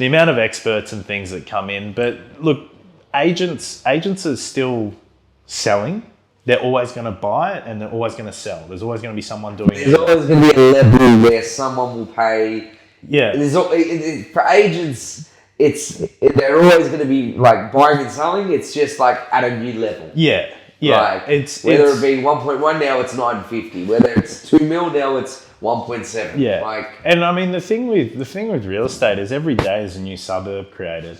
S1: amount of experts and things that come in, but look, agents are still selling. They're always going to buy it and they're always going to sell. There's always going to be someone doing it.
S2: There's always going to be a level where someone will pay.
S1: Yeah.
S2: For agents, they're always going to be like buying and selling. It's just like at a new level.
S1: Yeah. Yeah.
S2: Like whether it be 1.1 now, it's 950. Whether it's 2 mil now, it's 1.7.
S1: Yeah. And I mean, the thing with real estate is every day is a new suburb created.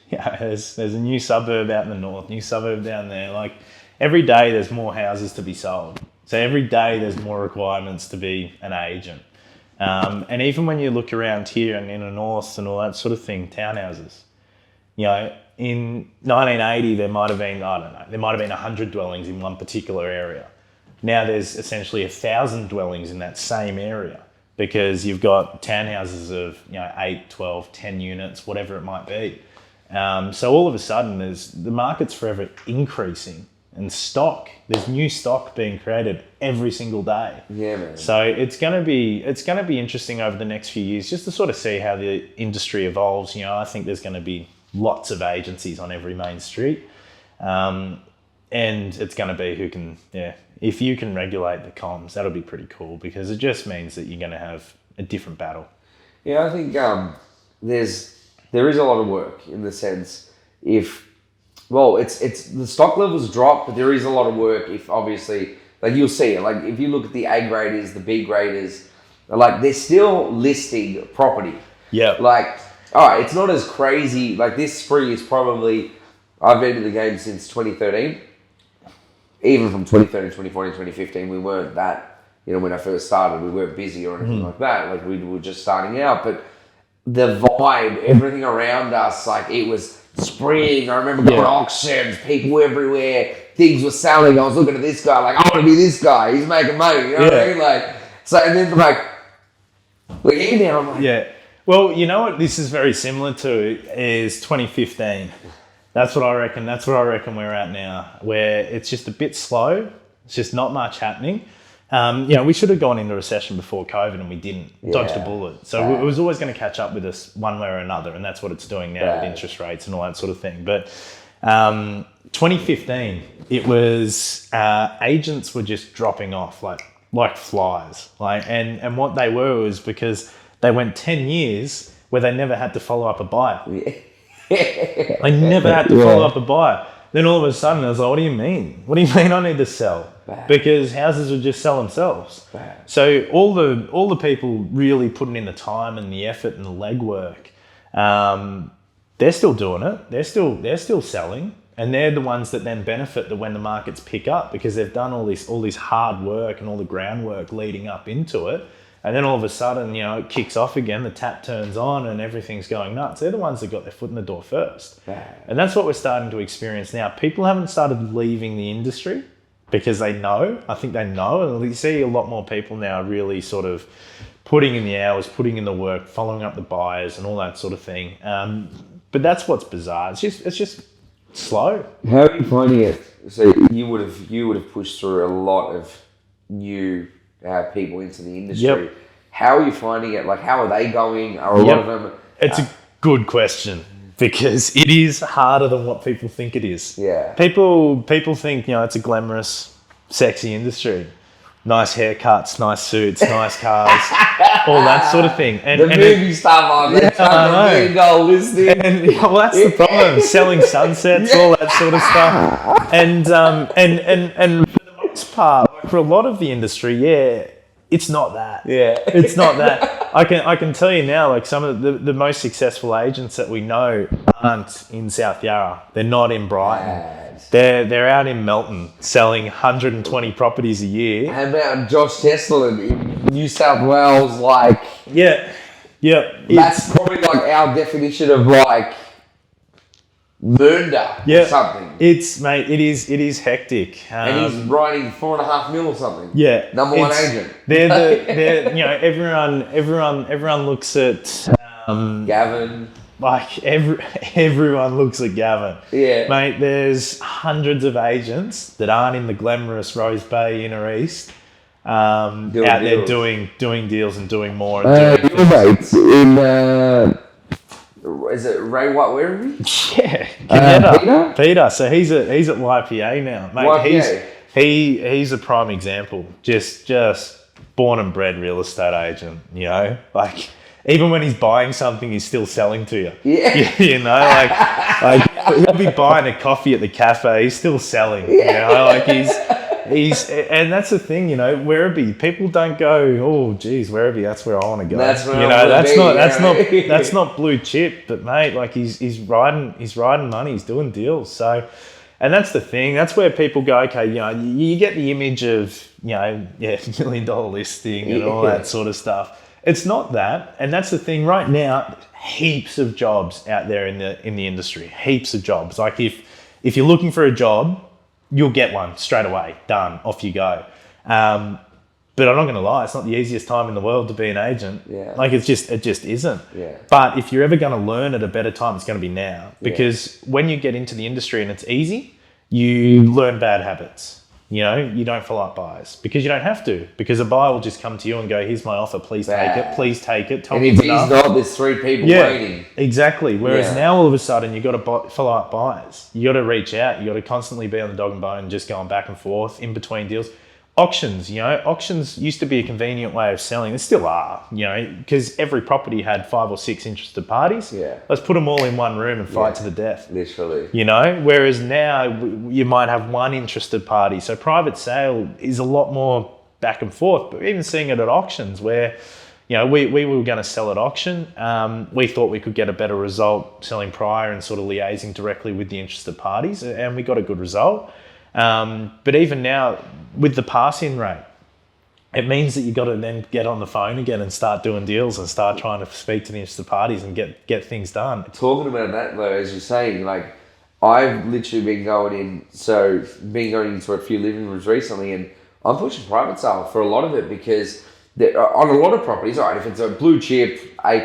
S1: Yeah. There's a new suburb out in the north, new suburb down there. Every day there's more houses to be sold. So every day there's more requirements to be an agent. And even when you look around here and in the north and all that sort of thing, townhouses, in 1980 there might have been, 100 dwellings in one particular area. Now there's essentially 1,000 dwellings in that same area because you've got townhouses of 8, 12, 10 units, whatever it might be. So all of a sudden the market's forever increasing. And there's new stock being created every single day.
S2: Yeah, man.
S1: So it's gonna be interesting over the next few years just to sort of see how the industry evolves. I think there's gonna be lots of agencies on every main street. And it's gonna be who can, if you can regulate the comms, that'll be pretty cool because it just means that you're gonna have a different battle.
S2: Yeah, I think there is a lot of work in the sense it's the stock levels drop, but there is a lot of work if obviously, you'll see it. If you look at the A graders, the B graders, they're still listing property.
S1: Yeah.
S2: All right, it's not as crazy. This spring is probably, I've been in the game since 2013. Even from 2013, 2014, 2015, we weren't that, when I first started, we weren't busy or anything like that. We were just starting out, but the vibe, everything around us, it was spring. I remember going to auctions, people everywhere, things were selling. I was looking at this guy, I want to be this guy. He's making money. You know what I mean? And then we're here now. I'm
S1: yeah. Well, you know what this is very similar to is 2015. That's what I reckon. That's what I reckon we're at now, where it's just a bit slow. It's just not much happening. We should have gone into recession before COVID and we didn't. Dodged a bullet. So it was always going to catch up with us one way or another, and that's what it's doing now with interest rates and all that sort of thing. But 2015, it was agents were just dropping off like flies. And what they were was because they went 10 years where they never had to follow up a buyer. They never had to follow up a buyer. Then all of a sudden, I was like, what do you mean? What do you mean I need to sell? Because houses would just sell themselves. So all the people really putting in the time and the effort and the legwork, they're still doing it. They're still selling, and they're the ones that then benefit that when the markets pick up, because they've done all this hard work and all the groundwork leading up into it. And then all of a sudden, it kicks off again, the tap turns on and everything's going nuts. They're the ones that got their foot in the door first. And that's what we're starting to experience now. People haven't started leaving the industry because they know. I think they know. And you see a lot more people now really sort of putting in the hours, putting in the work, following up the buyers and all that sort of thing. But that's what's bizarre. It's just slow.
S2: How are you finding it? So you would have pushed through a lot of new people into the industry.
S1: Yep.
S2: How are you finding it? Like, how are they going? Are a lot of them?
S1: It's a good question, because it is harder than what people think it is.
S2: Yeah.
S1: People think, it's a glamorous, sexy industry. Nice haircuts, nice suits, nice cars, all that sort of thing. And
S2: the movie star vibe, that's $100 million listing.
S1: And well, that's the problem. Selling sunsets, all that sort of stuff. And for the most part, for a lot of the industry, it's not that.
S2: Yeah.
S1: It's not that. I can tell you now, like some of the most successful agents that we know aren't in South Yarra. They're not in Brighton. They're out in Melton selling 120 properties a year.
S2: How about Josh Tesla in New South Wales? Like,
S1: yeah.
S2: That's probably like our definition of like murder or something.
S1: It is hectic.
S2: And he's writing $4.5 million or something.
S1: Yeah.
S2: Number one agent.
S1: Everyone looks at
S2: Gavin.
S1: Like everyone looks at Gavin.
S2: Yeah.
S1: Mate, there's hundreds of agents that aren't in the glamorous Rose Bay Inner East out there doing deals and doing more.
S2: Your mates in is it Ray White? Where are we?
S1: Yeah, Peter. So he's at YPA now, mate.
S2: YPA.
S1: He's a prime example. Just born and bred real estate agent. Like. Even when he's buying something, he's still selling to you.
S2: Yeah.
S1: Like he'll be buying a coffee at the cafe, he's still selling. Like he's and that's the thing, Werribee, people don't go, oh geez, Werribee, that's where I want to go.
S2: That's where
S1: that's not blue chip, but mate, like he's riding money, he's doing deals. So, and that's the thing. That's where people go, okay, you get the image of, $1 million listing and all that sort of stuff. It's not that, and that's the thing. Right now, heaps of jobs out there in the industry. Heaps of jobs. Like if you're looking for a job, you'll get one straight away. Done. Off you go. But I'm not going to lie. It's not the easiest time in the world to be an agent.
S2: Yeah.
S1: Like it just isn't.
S2: Yeah.
S1: But if you're ever going to learn at a better time, it's going to be now. Because when you get into the industry and it's easy, you learn bad habits. You don't follow up buyers because you don't have to, because a buyer will just come to you and go, here's my offer, please take it, please take it.
S2: And if he's not, there's 3 people waiting.
S1: Exactly. Whereas now all of a sudden you've got to follow up buyers. You got to reach out. You got to constantly be on the dog and bone, just going back and forth in between deals. Auctions, auctions used to be a convenient way of selling. They still are, because every property had 5 or 6 interested parties.
S2: Yeah.
S1: Let's put them all in one room and fight to the death.
S2: Literally.
S1: Whereas now you might have one interested party. So private sale is a lot more back and forth. But even seeing it at auctions where, we were going to sell at auction. We thought we could get a better result selling prior and sort of liaising directly with the interested parties. And we got a good result. But even now, with the pass-in rate, it means that you got to then get on the phone again and start doing deals and start trying to speak to the interested parties and get things done.
S2: Talking about that though, as you're saying, like I've literally been going into a few living rooms recently, and I'm pushing private sale for a lot of it because on a lot of properties, all right, if it's a blue chip A+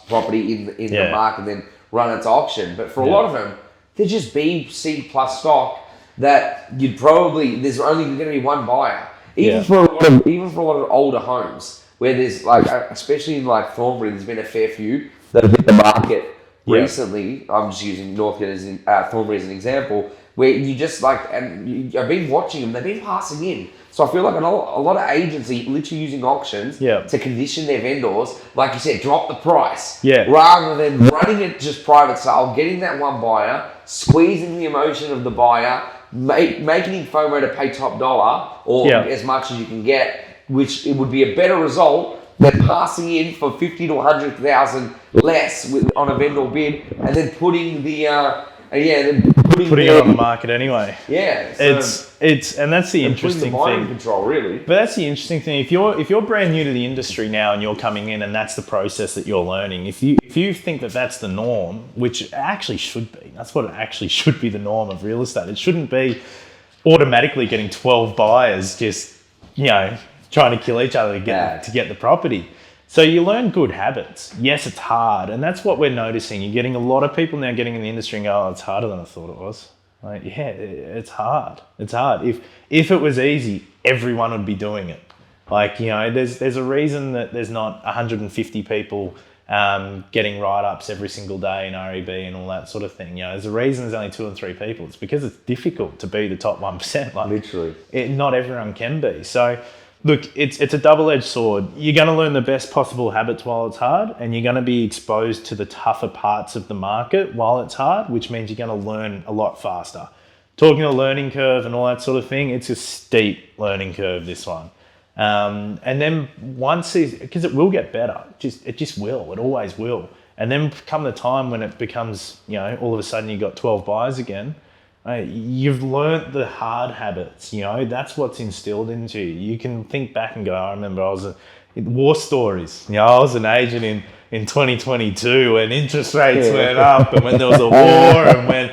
S2: property in the market, then run it to auction. But for a lot of them, they're just B, C+ stock. That there's only going to be one buyer. Even for a lot of older homes, where there's like, especially in like Thornbury, there's been a fair few that have hit the market recently. I'm just using Northcote Thornbury as an example, where you just like, and I've been watching them, they've been passing in. So I feel like a lot of agents are literally using auctions to condition their vendors, like you said, drop the price. Rather than running it just private sale, getting that one buyer, squeezing the emotion of the buyer, making him FOMO to pay top dollar or as much as you can get, which it would be a better result they're passing in for 50 to 100,000 less on a vendor bid, and then putting
S1: it on the market anyway.
S2: Yeah,
S1: so it's and that's the interesting thing.
S2: Control, really.
S1: But that's the interesting thing. If you're brand new to the industry now and you're coming in and that's the process that you're learning, if you think that that's the norm, which it actually should be, that's what it actually should be the norm of real estate. It shouldn't be automatically getting 12 buyers just trying to kill each other to get the property. So you learn good habits. Yes, it's hard. And that's what we're noticing. You're getting a lot of people now getting in the industry and go, oh, it's harder than I thought it was. Like, yeah, it's hard. It's hard. If it was easy, everyone would be doing it. Like, there's a reason that there's not 150 people getting write-ups every single day in REB and all that sort of thing. There's a reason there's only 2 and 3 people. It's because it's difficult to be the top 1%. Like,
S2: literally.
S1: Not everyone can be. So, look, it's a double-edged sword. You're going to learn the best possible habits while it's hard, and you're going to be exposed to the tougher parts of the market while it's hard, which means you're going to learn a lot faster. Talking a learning curve and all that sort of thing, it's a steep learning curve, this one. And then because it will get better, it just will. It always will. And then come the time when it becomes, all of a sudden you've got 12 buyers again. You've learnt the hard habits, that's what's instilled into you. You can think back and go, I remember I was war stories. I was an agent in 2022 when interest rates went up and when there was a war and when,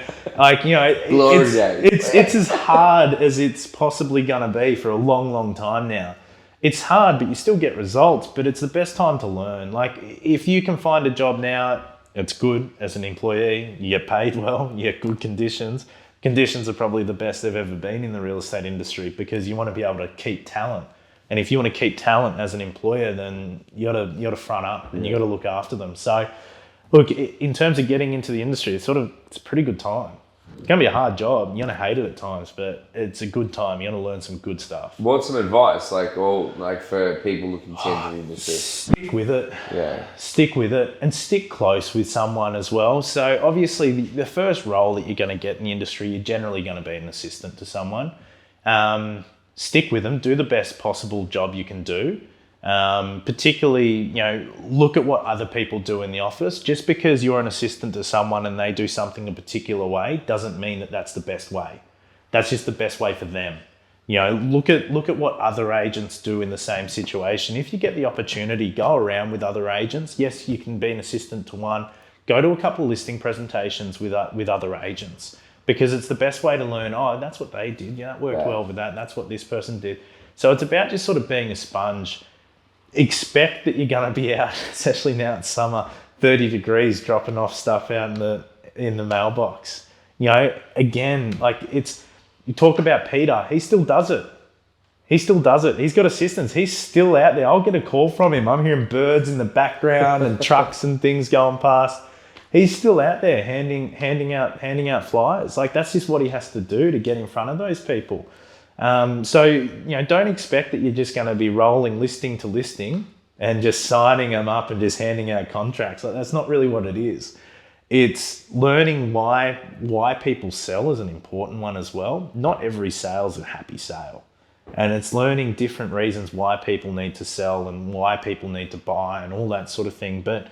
S1: it's as hard as it's possibly going to be for a long, long time now. It's hard, but you still get results, but it's the best time to learn. Like, if you can find a job now, it's good as an employee. You get paid well, you get good conditions. Conditions are probably the best they've ever been in the real estate industry because you want to be able to keep talent. And if you want to keep talent as an employer, then you got to front up and you got to look after them. So, look, in terms of getting into the industry, it's a pretty good time. It's going to be a hard job. You're going to hate it at times, but it's a good time. You're going to learn some good stuff.
S2: What's some advice, for people looking to enter the industry?
S1: Stick with it.
S2: Yeah.
S1: Stick with it and stick close with someone as well. So obviously the first role that you're going to get in the industry, you're generally going to be an assistant to someone. Stick with them. Do the best possible job you can do. Particularly, look at what other people do in the office. Just because you're an assistant to someone and they do something a particular way doesn't mean that that's the best way. That's just the best way for them. Look at what other agents do in the same situation. If you get the opportunity, go around with other agents. Yes, you can be an assistant to one. Go to a couple of listing presentations with other agents because it's the best way to learn, oh, that's what they did. Yeah, that worked well with that. That's what this person did. So it's about just sort of being a sponge. Expect that you're going to be out, especially now it's summer, 30 degrees, dropping off stuff out in the mailbox. Again, you talk about Peter, he still does it. He's got assistants. He's still out there. I'll get a call from him. I'm hearing birds in the background and trucks and things going past. He's still out there handing out flyers. That's just what he has to do to get in front of those people. So don't expect that you're just going to be rolling listing to listing and just signing them up and just handing out contracts. That's not really what it is. It's learning why people sell is an important one as well. Not every sale is a happy sale. And it's learning different reasons why people need to sell and why people need to buy and all that sort of thing. But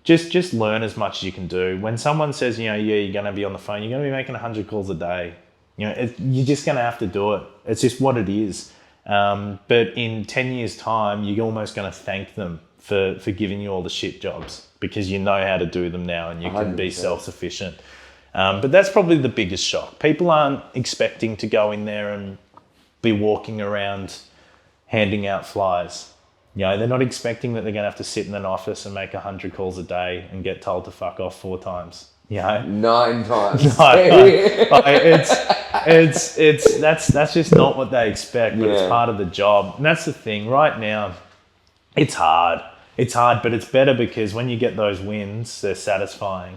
S1: just learn as much as you can do. When someone says, you're going to be on the phone, you're going to be making 100 calls a day. You're just going to have to do it. It's just what it is. But in 10 years' time, you're almost going to thank them for giving you all the shit jobs because you know how to do them now and you can 100%. Be self-sufficient. But that's probably the biggest shock. People aren't expecting to go in there and be walking around handing out flyers. They're not expecting that they're going to have to sit in an office and make 100 calls a day and get told to fuck off 4 times.
S2: 9 times.
S1: That's just not what they expect, but it's part of the job. And that's the thing. Right now, it's hard. But it's better because when you get those wins, they're satisfying.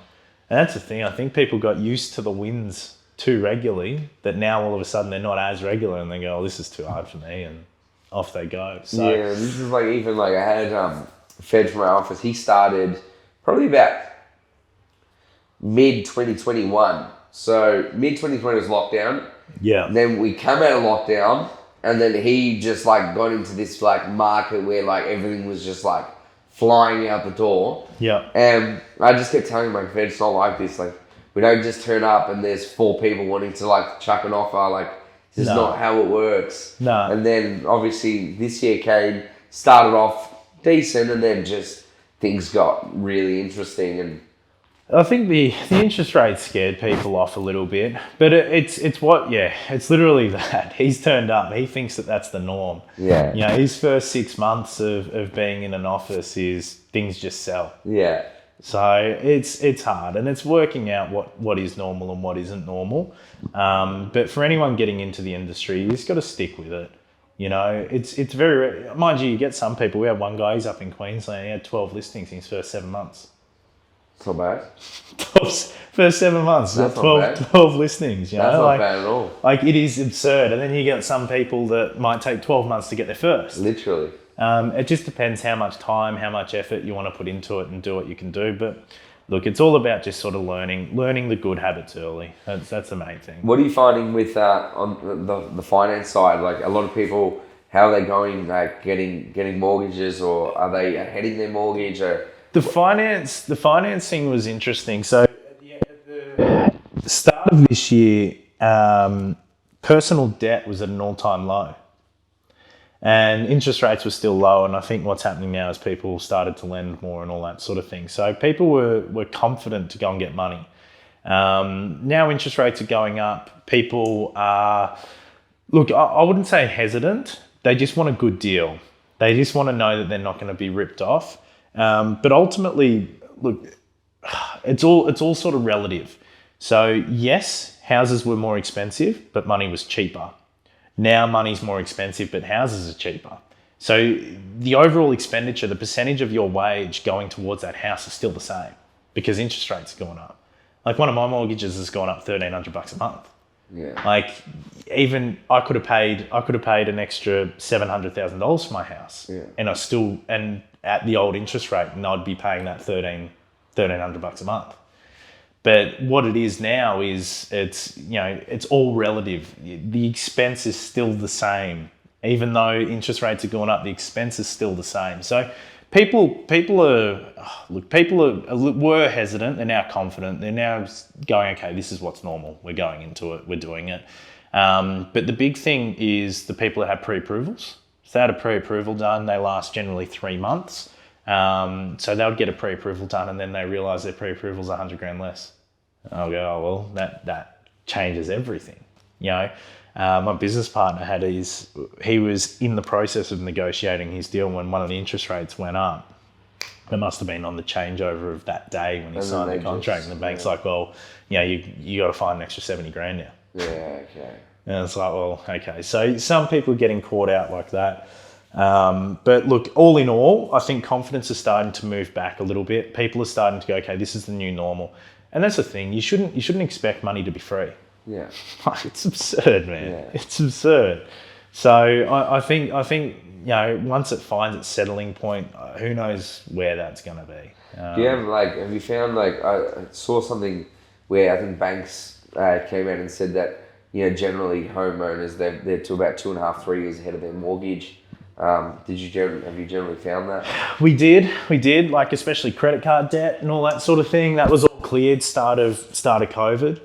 S1: And that's the thing. I think people got used to the wins too regularly that now all of a sudden they're not as regular and they go, oh, this is too hard for me, and off they go. So
S2: this is I had Fed from our office. He started probably about mid-2021. So mid-2020 was lockdown.
S1: Yeah.
S2: Then we come out of lockdown And then he just like got into this like market where like everything was just like flying out the door.
S1: Yeah.
S2: And I just kept telling him, like, it's not like this. Like, we don't just turn up and there's 4 people wanting to like chuck an offer. Like, this is not how it works.
S1: No.
S2: And then obviously this year came, started off decent, and then just things got really interesting. And
S1: I think the interest rate scared people off a little bit, but it's literally that. He's turned up. He thinks that that's the norm.
S2: Yeah.
S1: You know, his first 6 months of being in an office is things just sell.
S2: Yeah.
S1: So it's hard, and it's working out what is normal and what isn't normal. But for anyone getting into the industry, you just got to stick with it. You know, it's very, mind you get some people. We had one guy, he's up in Queensland, he had 12 listings in his first 7 months.
S2: It's not bad.
S1: First 7 months,
S2: That's
S1: 12 listings. You know,
S2: That's not bad at all.
S1: Like, it is absurd. And then you get some people that might take 12 months to get their first.
S2: Literally.
S1: It just depends how much time, how much effort you want to put into it and do what you can do. But look, it's all about just sort of learning the good habits early. That's the main thing.
S2: What are you finding with on the finance side? Like, a lot of people, how are they going, like getting mortgages, or are they heading their mortgage? Or
S1: The financing was interesting. So at the start of this year, personal debt was at an all-time low. And interest rates were still low, and I think what's happening now is people started to lend more and all that sort of thing. So people were confident to go and get money. Now interest rates are going up. People are, look, I wouldn't say hesitant. They just want a good deal. They just want to know that they're not going to be ripped off. But ultimately, look, it's all sort of relative. So yes, houses were more expensive, but money was cheaper. Now money's more expensive, but houses are cheaper. So the overall expenditure, the percentage of your wage going towards that house is still the same because interest rates are going up. Like, one of my mortgages has gone up $1,300 a month.
S2: Yeah.
S1: Like, even I could have paid an extra $700,000 for my house, and at the old interest rate, and I'd be paying that $1,300 a month. But what it is now is it's all relative. The expense is still the same, even though interest rates are going up. The expense is still the same. So people were hesitant. They're now confident. They're now going, okay, this is what's normal. We're going into it. We're doing it. But the big thing is the people that have pre-approvals. So they had a pre-approval done. They last generally 3 months. So they'll get a pre-approval done, and then they realise their pre-approval's $100,000 less. I'll go, oh, well, that changes everything. You know, my business partner he was in the process of negotiating his deal when one of the interest rates went up. It must have been on the changeover of that day when he signed the contract, and the bank's like, well, you got to find an extra $70,000 now.
S2: Yeah, okay.
S1: And it's like, well, okay. So some people are getting caught out like that. But look, all in all, I think confidence is starting to move back a little bit. People are starting to go, okay, this is the new normal. And that's the thing. You shouldn't expect money to be free.
S2: Yeah.
S1: It's absurd, man.
S2: Yeah.
S1: It's absurd. So I think once it finds its settling point, who knows where that's going to be.
S2: Do you have you found, I saw something where I think banks came out and said that, generally homeowners, they're to about 2.5, 3 years ahead of their mortgage. Have you generally found that? We did, like, especially credit card debt and all that sort of thing. That was all cleared start of COVID.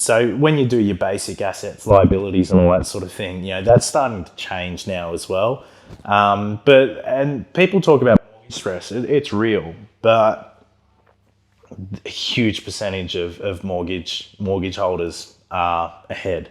S2: So when you do your basic assets, liabilities and all that sort of thing, that's starting to change now as well. And people talk about mortgage stress. It's real, but a huge percentage of mortgage holders are ahead.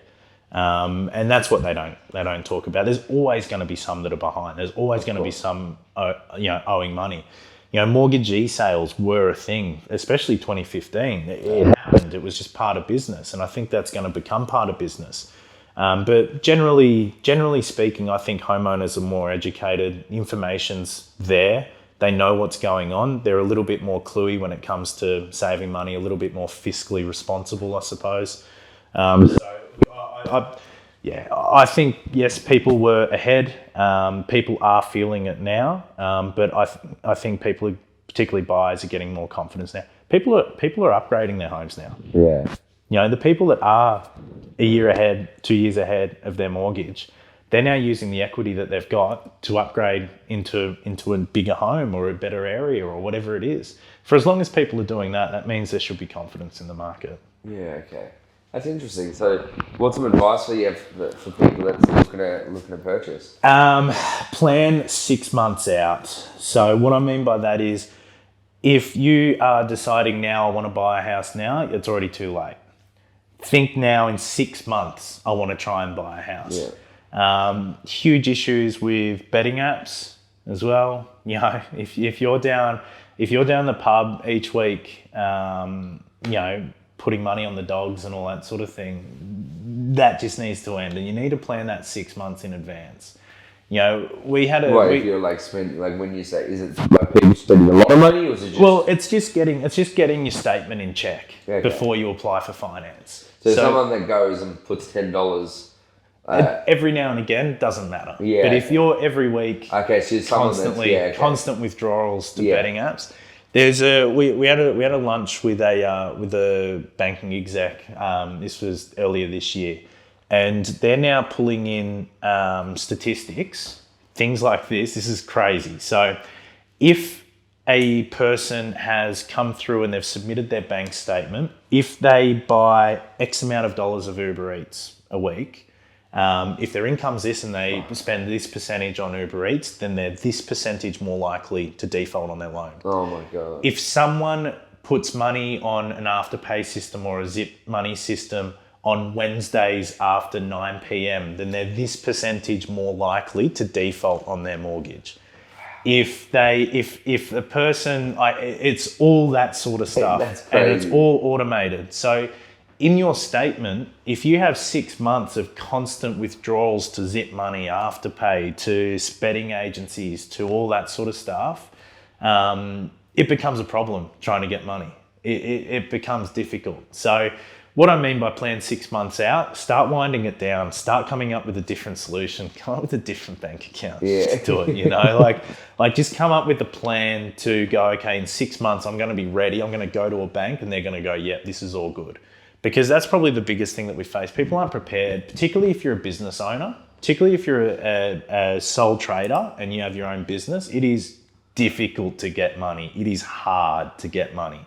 S2: And that's what they don't talk about. There's always going to be some that are behind. There's always going to be some, owing money. Mortgagee sales were a thing, especially 2015. It happened. It was just part of business, and I think that's going to become part of business. But generally speaking, I think homeowners are more educated. Information's there. They know what's going on. They're a little bit more cluey when it comes to saving money. A little bit more fiscally responsible, I suppose. I think, yes, people were ahead. People are feeling it now, but I think people, particularly buyers, are getting more confidence now. People are upgrading their homes now. Yeah.
S1: The people that are a year ahead, 2 years ahead of their mortgage. They're now using the equity that they've got to upgrade into a bigger home or a better area or whatever it is. For as long as people are doing that, that means there should be confidence in the market.
S2: Yeah, okay. That's interesting. So what's some advice for you for people that's looking to purchase?
S1: Plan 6 months out. So what I mean by that is, if you are deciding now, I want to buy a house now, it's already too late. Think now, in 6 months, I want to try and buy a house.
S2: Yeah.
S1: Huge issues with betting apps as well. You know, if you're down the pub each week, putting money on the dogs and all that sort of thing, that just needs to end. And you need to plan that 6 months in advance. You know, we had a...
S2: if you're when you say, is it like people spending a lot of money, or is it just...
S1: Well, it's just getting your statement in check before you apply for finance.
S2: So someone that goes and puts $10...
S1: every now and again, doesn't matter.
S2: Yeah.
S1: But if you're every week
S2: so
S1: constant withdrawals to betting apps, there's we had a lunch with a banking exec. This was earlier this year, and they're now pulling in statistics, things like this. This is crazy. So if a person has come through and they've submitted their bank statement, if they buy X amount of dollars of Uber Eats a week, if their income's this and they spend this percentage on Uber Eats, then they're this percentage more likely to default on their loan.
S2: Oh my God.
S1: If someone puts money on an Afterpay system or a Zip Money system on Wednesdays after 9 p.m, then they're this percentage more likely to default on their mortgage. If the person, it's all that sort of stuff.
S2: That's crazy.
S1: And it's all automated. So in your statement, if you have 6 months of constant withdrawals to Zip Money, Afterpay, to betting agencies, to all that sort of stuff, it becomes a problem trying to get money. It becomes difficult. So what I mean by plan 6 months out, start winding it down, start coming up with a different solution, come up with a different bank account to it, you know, like just come up with a plan to go, okay, in 6 months, I'm going to be ready. I'm going to go to a bank and they're going to go, yeah, this is all good. Because that's probably the biggest thing that we face. People aren't prepared, particularly if you're a business owner, particularly if you're a sole trader and you have your own business. It is difficult to get money. It is hard to get money.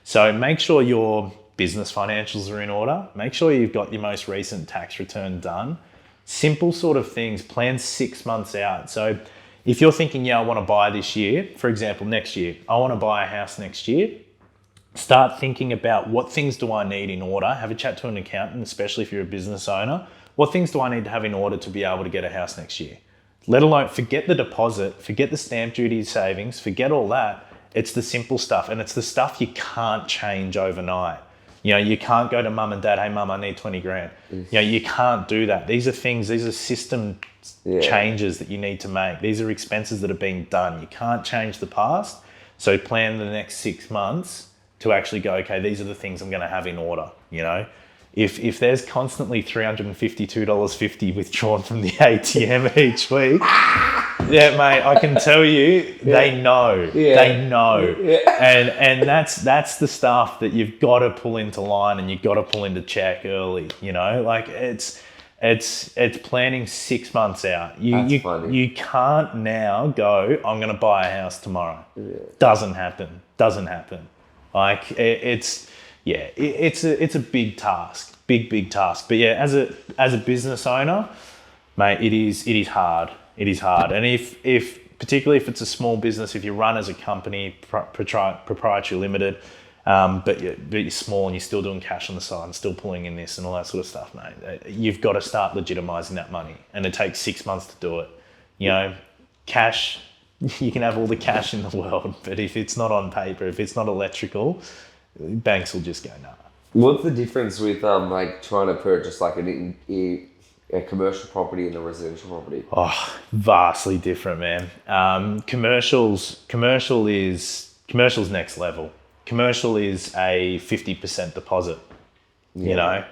S1: So make sure your business financials are in order. Make sure you've got your most recent tax return done. Simple sort of things. Plan 6 months out. So if you're thinking, yeah, I want to buy this year, for example, next year, I want to buy a house next year. Start thinking about what things do I need in order. Have a chat to an accountant, especially if you're a business owner. What things do I need to have in order to be able to get a house next year? Let alone, forget the deposit, forget the stamp duty savings, forget all that. It's the simple stuff, and it's the stuff you can't change overnight. You know, you can't go to mum and dad, hey mum, I need 20 grand. You know, you can't do that. These are system changes that you need to make. These are expenses that are being done. You can't change the past. So plan the next 6 months to actually go, okay, these are the things I'm going to have in order. You know, if there's constantly $352.50 withdrawn from the ATM each week, yeah, mate, I can tell you, they know. They know. And that's the stuff that you've got to pull into line and you've got to pull into check early. You know, like it's planning 6 months out. You can't now go, I'm going to buy a house tomorrow. Doesn't happen. Like it's a big task, big task. But yeah, as a business owner, mate, it is hard. It is hard. And if particularly if it's a small business, if you run as a company, proprietary limited, but you're small and you're still doing cash on the side and still pulling in this and all that sort of stuff, mate, you've got to start legitimizing that money, and it takes 6 months to do it. You know, cash. You can have all the cash in the world, but if it's not on paper, if it's not electrical, banks will just go, nah.
S2: What's the difference with like trying to purchase like a commercial property and a residential property?
S1: Oh, vastly different, man. Commercial's next level. Commercial is a 50% deposit, you know.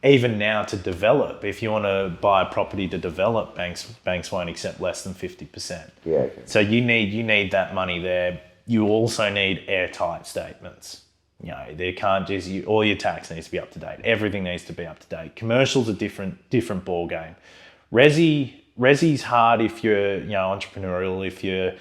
S1: Even now to develop, if you want to buy a property to develop, banks won't accept less than 50%.
S2: Yeah. Okay.
S1: So you need that money there. You also need airtight statements. You know, there can't just all your tax needs to be up to date. Everything needs to be up to date. Commercial's a different ball game. Resi's hard if you're, you know, entrepreneurial, if you're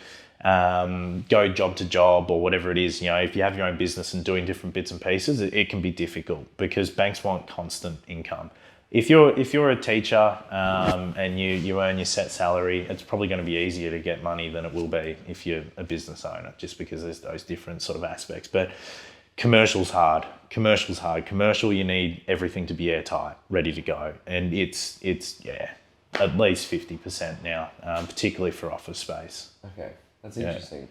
S1: go job to job or whatever it is. You know, if you have your own business and doing different bits and pieces, it can be difficult because banks want constant income. If you're a teacher and you earn your set salary, it's probably going to be easier to get money than it will be if you're a business owner, just because there's those different sort of aspects. But commercial's hard. Commercial, you need everything to be airtight, ready to go, and it's at least 50% now, particularly for office space.
S2: Okay, that's interesting.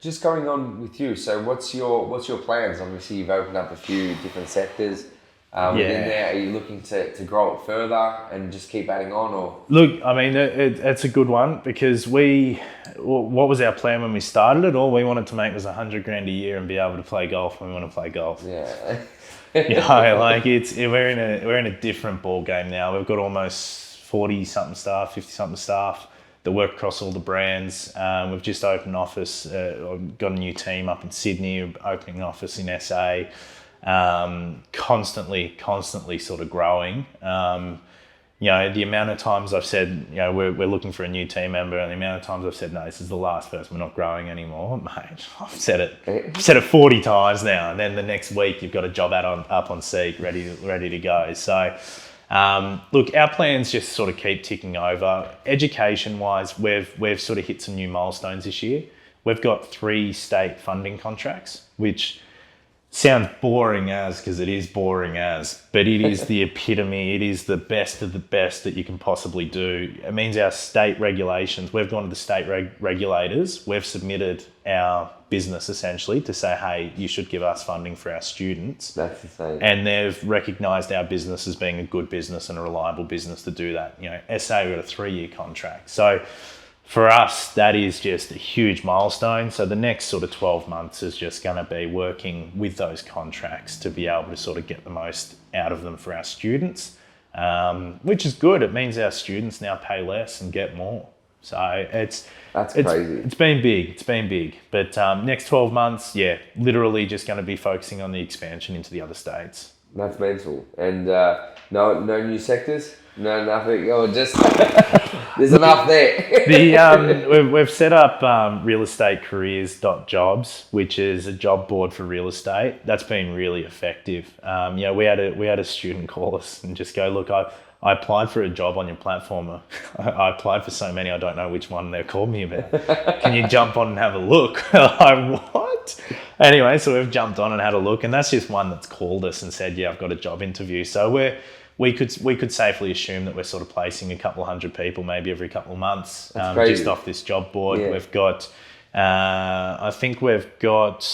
S2: Just going on with you. So, what's your plans? Obviously, you've opened up a few different sectors. Within there, are you looking to grow it further and just keep adding on, or?
S1: Look, I mean, it's a good one because what was our plan when we started it? All we wanted to make was $100,000 a year and be able to play golf when we want to play golf.
S2: Yeah.
S1: You know, like we're in a different ball game now. We've got almost 40-something staff, 50-something staff that work across all the brands. We've just opened an office, got a new team up in Sydney, opening an office in SA. Constantly sort of growing. You know, the amount of times I've said, you know, we're looking for a new team member, and the amount of times I've said, no, this is the last person, we're not growing anymore. Mate, I've said it 40 times now, and then the next week you've got a job ad up on Seek, ready to go. So, look, our plans just sort of keep ticking over. Education-wise, we've sort of hit some new milestones this year. We've got 3 state funding contracts, which sounds boring as, because it is boring as, but it is the epitome. It is the best of the best that you can possibly do. It means our state regulations, we've gone to the state regulators, we've submitted our business essentially to say, hey, you should give us funding for our students.
S2: That's insane.
S1: And they've recognised our business as being a good business and a reliable business to do that. You know, SA, we've got a 3-year contract. So for us, that is just a huge milestone. So the next sort of 12 months is just going to be working with those contracts to be able to sort of get the most out of them for our students, which is good. It means our students now pay less and get more. So that's crazy. It's been big. But next 12 months, literally just going to be focusing on the expansion into the other states.
S2: That's mental. And no new sectors? No, nothing. Oh, just there's enough there.
S1: We've set up realestatecareers.jobs, which is a job board for real estate. That's been really effective. You know, we had a student call us and just go, look, I applied for a job on your platform. I applied for so many, I don't know which one they've called me about. Can you jump on and have a look? I'm like, what? Anyway, so we've jumped on and had a look, and that's just one that's called us and said, yeah, I've got a job interview. So we could safely assume that we're sort of placing a couple of hundred people maybe every couple of months just off this job board. Yeah. We've got, I think we've got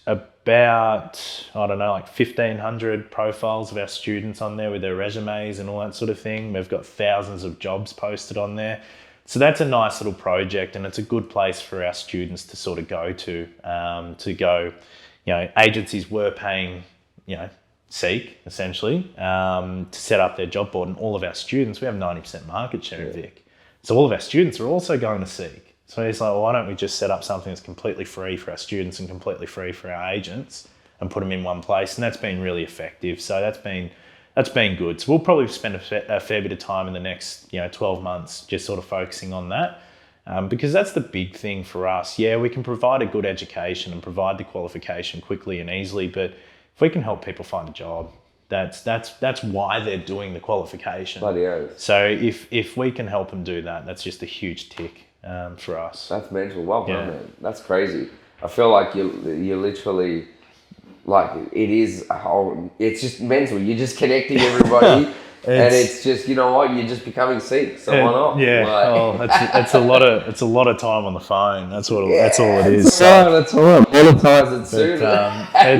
S1: about, I don't know, like 1,500 profiles of our students on there with their resumes and all that sort of thing. We've got thousands of jobs posted on there. So that's a nice little project, and it's a good place for our students to sort of go to go, you know, agencies were paying, you know, Seek, essentially, to set up their job board, and all of our students, we have 90% market share in Vic. So all of our students are also going to Seek. So he's like, well, why don't we just set up something that's completely free for our students and completely free for our agents and put them in one place? And that's been really effective. So that's been good. So we'll probably spend a fair bit of time in the next, 12 months just sort of focusing on that. Because that's the big thing for us. Yeah, we can provide a good education and provide the qualification quickly and easily, but if we can help people find a job, that's why they're doing the qualification.
S2: Bloody oath.
S1: So if we can help them do that, that's just a huge tick for us.
S2: That's mental. Well done, man. That's crazy. I feel like you're literally, like, it is a whole, it's just mental. You're just connecting everybody. And it's just, you know what, you're just becoming Seek, so why not?
S1: Yeah, it's a lot of time on the phone. That's all it is.
S2: That's all right. Monetize it soon.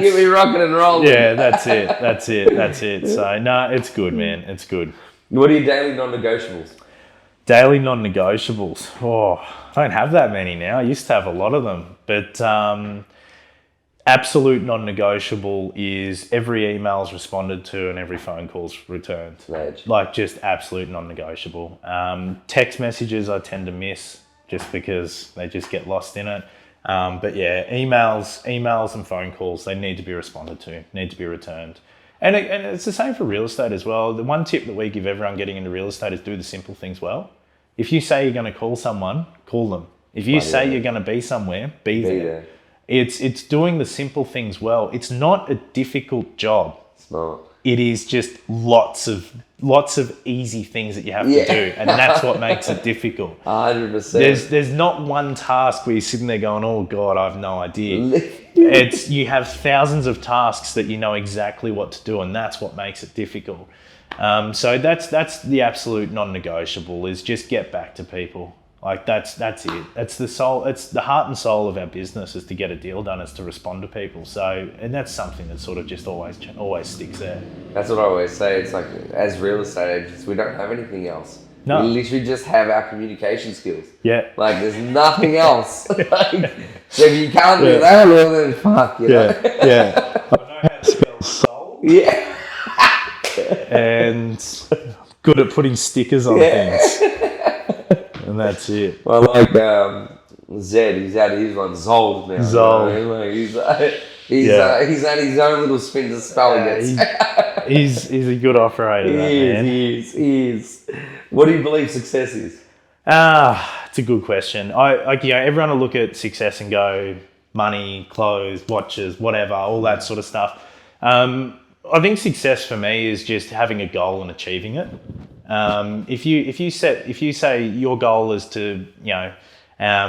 S2: You'll be rocking and rolling.
S1: Yeah, that's it. So no, it's good, man. It's good.
S2: What are your daily non-negotiables?
S1: Daily non-negotiables. Oh, I don't have that many now. I used to have a lot of them, but absolute non-negotiable is every email is responded to and every phone call's returned.
S2: Rage.
S1: Like, just absolute non-negotiable. Text messages I tend to miss just because they just get lost in it. But yeah, emails and phone calls, they need to be responded to, need to be returned. And it's the same for real estate as well. The one tip that we give everyone getting into real estate is do the simple things well. If you say you're going to call someone, call them. If you say you're going to be somewhere, be there. It's doing the simple things well. It's not a difficult job.
S2: It's not.
S1: It is just lots of easy things that you have to do, and that's what makes it difficult.
S2: 100%.
S1: There's not one task where you're sitting there going, oh God, I have no idea. You have thousands of tasks that you know exactly what to do, and that's what makes it difficult. So that's the absolute non-negotiable, is just get back to people. Like that's it. It's the heart and soul of our business, is to get a deal done, is to respond to people. So, and that's something that sort of just always sticks there.
S2: That's what I always say. It's like, as real estate agents, we don't have anything else.
S1: No.
S2: We literally just have our communication skills.
S1: Yeah.
S2: Like, there's nothing else. So if you can't do that, well then fuck, you know?
S1: Yeah. I know how to spell soul.
S2: Yeah.
S1: And good at putting stickers on things. And that's it.
S2: Well, like Zed, he's had his one, Zold now.
S1: Zold.
S2: You know? He's had his own little spin to spelling it.
S1: He's a good operator, man.
S2: He is. What do you believe success is?
S1: It's a good question. Everyone will look at success and go money, clothes, watches, whatever, all that sort of stuff. I think success for me is just having a goal and achieving it. If you say your goal is to,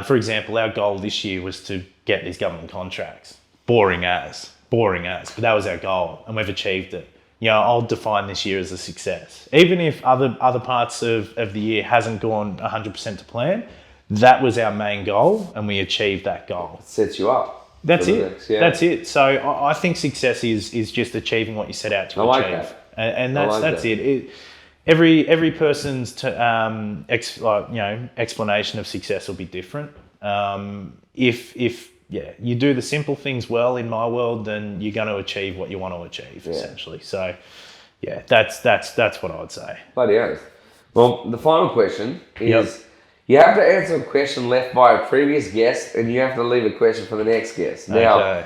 S1: for example, our goal this year was to get these government contracts. Boring as, but that was our goal, and we've achieved it. I'll define this year as a success. Even if other parts of the year hasn't gone 100% to plan, that was our main goal, and we achieved that goal.
S2: It sets you up.
S1: That's it. That's it. So I think success is just achieving what you set out to achieve.
S2: That.
S1: And that's it. Every person's explanation of success will be different. If you do the simple things well in my world, then you're going to achieve what you want to achieve, essentially. So that's what I would say.
S2: Bloody oath. Well, the final question is, you have to answer a question left by a previous guest, and you have to leave a question for the next guest. Now,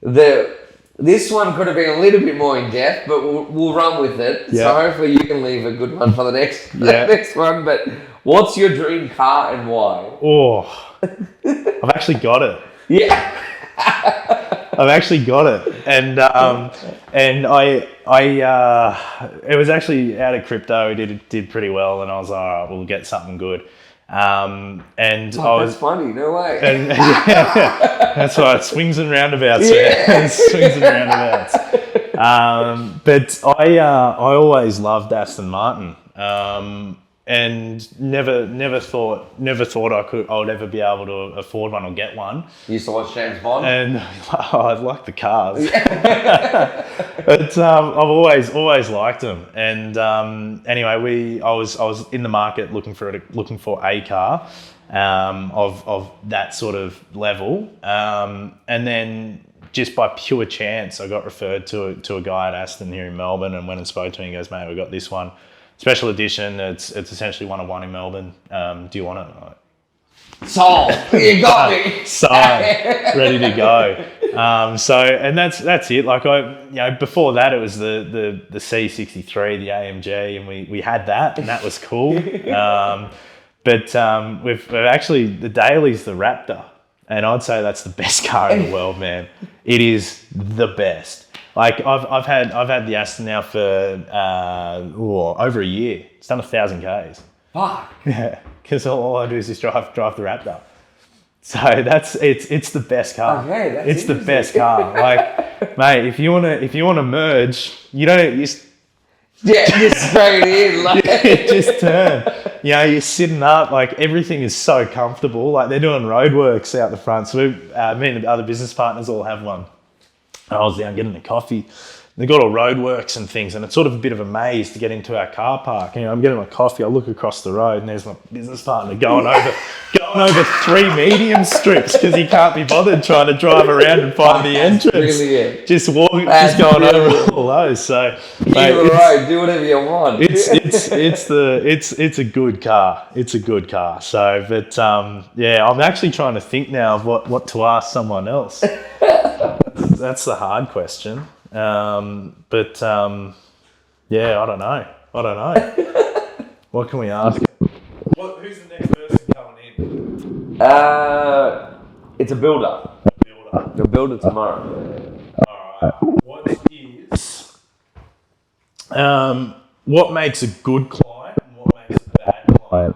S2: this one could have been a little bit more in depth, but we'll run with it. So hopefully you can leave a good one for the next one. But what's your dream car and why?
S1: Oh, I've actually got it.
S2: Yeah.
S1: I've actually got it, and I it was actually out of crypto. It did pretty well, and I was like, all right, we'll get something good.
S2: That's funny. No way.
S1: And that's why it swings and roundabouts. Yeah. Swings and roundabouts. But I always loved Aston Martin. And never thought I would ever be able to afford one or get one. You
S2: used to watch James Bond?
S1: And I like the cars. But I've always liked them. And anyway, I was in the market looking for a car of that sort of level. And then just by pure chance, I got referred to a guy at Aston here in Melbourne, and went and spoke to him. He goes, mate, we got this one. Special edition. It's essentially 1 of 1 in Melbourne. Do you want it?
S2: Sold. You got me.
S1: So ready to go. And that's it. Like before that it was the C63, the AMG, and we had that, and that was cool. But we've actually, the Daily's the Raptor, and I'd say that's the best car in the world, man. It is the best. Like I've had the Aston now for over a year. It's done 1,000 Ks.
S2: Fuck.
S1: Yeah, because all I do is just drive the Raptor. So it's the best car.
S2: Okay, that's
S1: it's the best car. Like, mate, if you wanna merge, just
S2: straight in, like
S1: just turn. You're sitting up, like everything is so comfortable. Like they're doing roadworks out the front. So me and the other business partners all have one. I was down getting a coffee. They got all roadworks and things, and it's sort of a bit of a maze to get into our car park. You know, I'm getting my coffee. I look across the road, and there's my business partner going over 3 medium strips because he can't be bothered trying to drive around and find the entrance.
S2: Brilliant.
S1: Just going over all those. So, mate,
S2: do whatever you want.
S1: It's a good car. It's a good car. So, but yeah, I'm actually trying to think now of what to ask someone else. That's the hard question. But yeah, I don't know. What can we ask? Who's the next person coming in?
S2: It's a builder. The builder tomorrow.
S1: Alright. What makes a good client and what makes a bad client?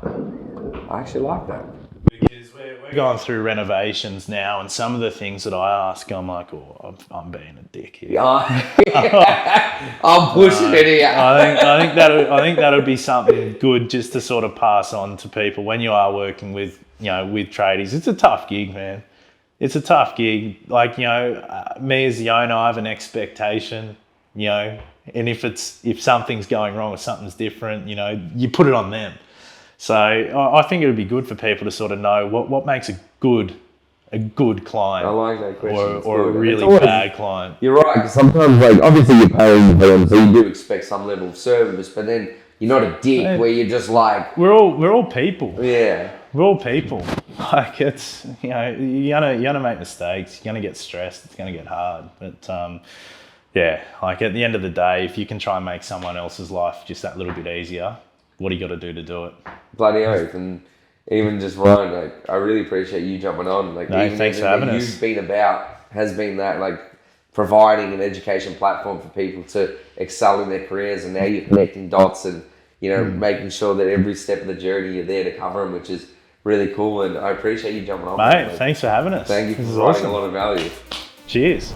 S2: I actually like that.
S1: Because we're going through renovations now, and some of the things that I ask, I'm like, oh, I'm being a dick here.
S2: I'm pushing it here.
S1: I think that'll be something good just to sort of pass on to people when you are working with tradies. It's a tough gig, man. It's a tough gig. Like, me as the owner, I have an expectation, and if something's going wrong or something's different, you put it on them. So I think it would be good for people to sort of know what makes a good client.
S2: I like that question.
S1: Or a really bad client.
S2: You're right, because sometimes, like, obviously you're paying for them, so you do expect some level of service, but then you're not a dick where you're just like...
S1: We're all people.
S2: Yeah.
S1: We're all people. Like, it's, you're gonna make mistakes, you're gonna get stressed, it's gonna get hard. But yeah, like at the end of the day, if you can try and make someone else's life just that little bit easier, what do you got to do it?
S2: Bloody oath. And even just Ryan, like, I really appreciate you jumping on. Like,
S1: no, thanks for having us.
S2: You've been about has been that, like, providing an education platform for people to excel in their careers, and now you're connecting dots and making sure that every step of the journey you're there to cover them, which is really cool. And I appreciate you jumping on.
S1: Mate, thanks for having us.
S2: Thank you for providing a lot of value.
S1: Cheers.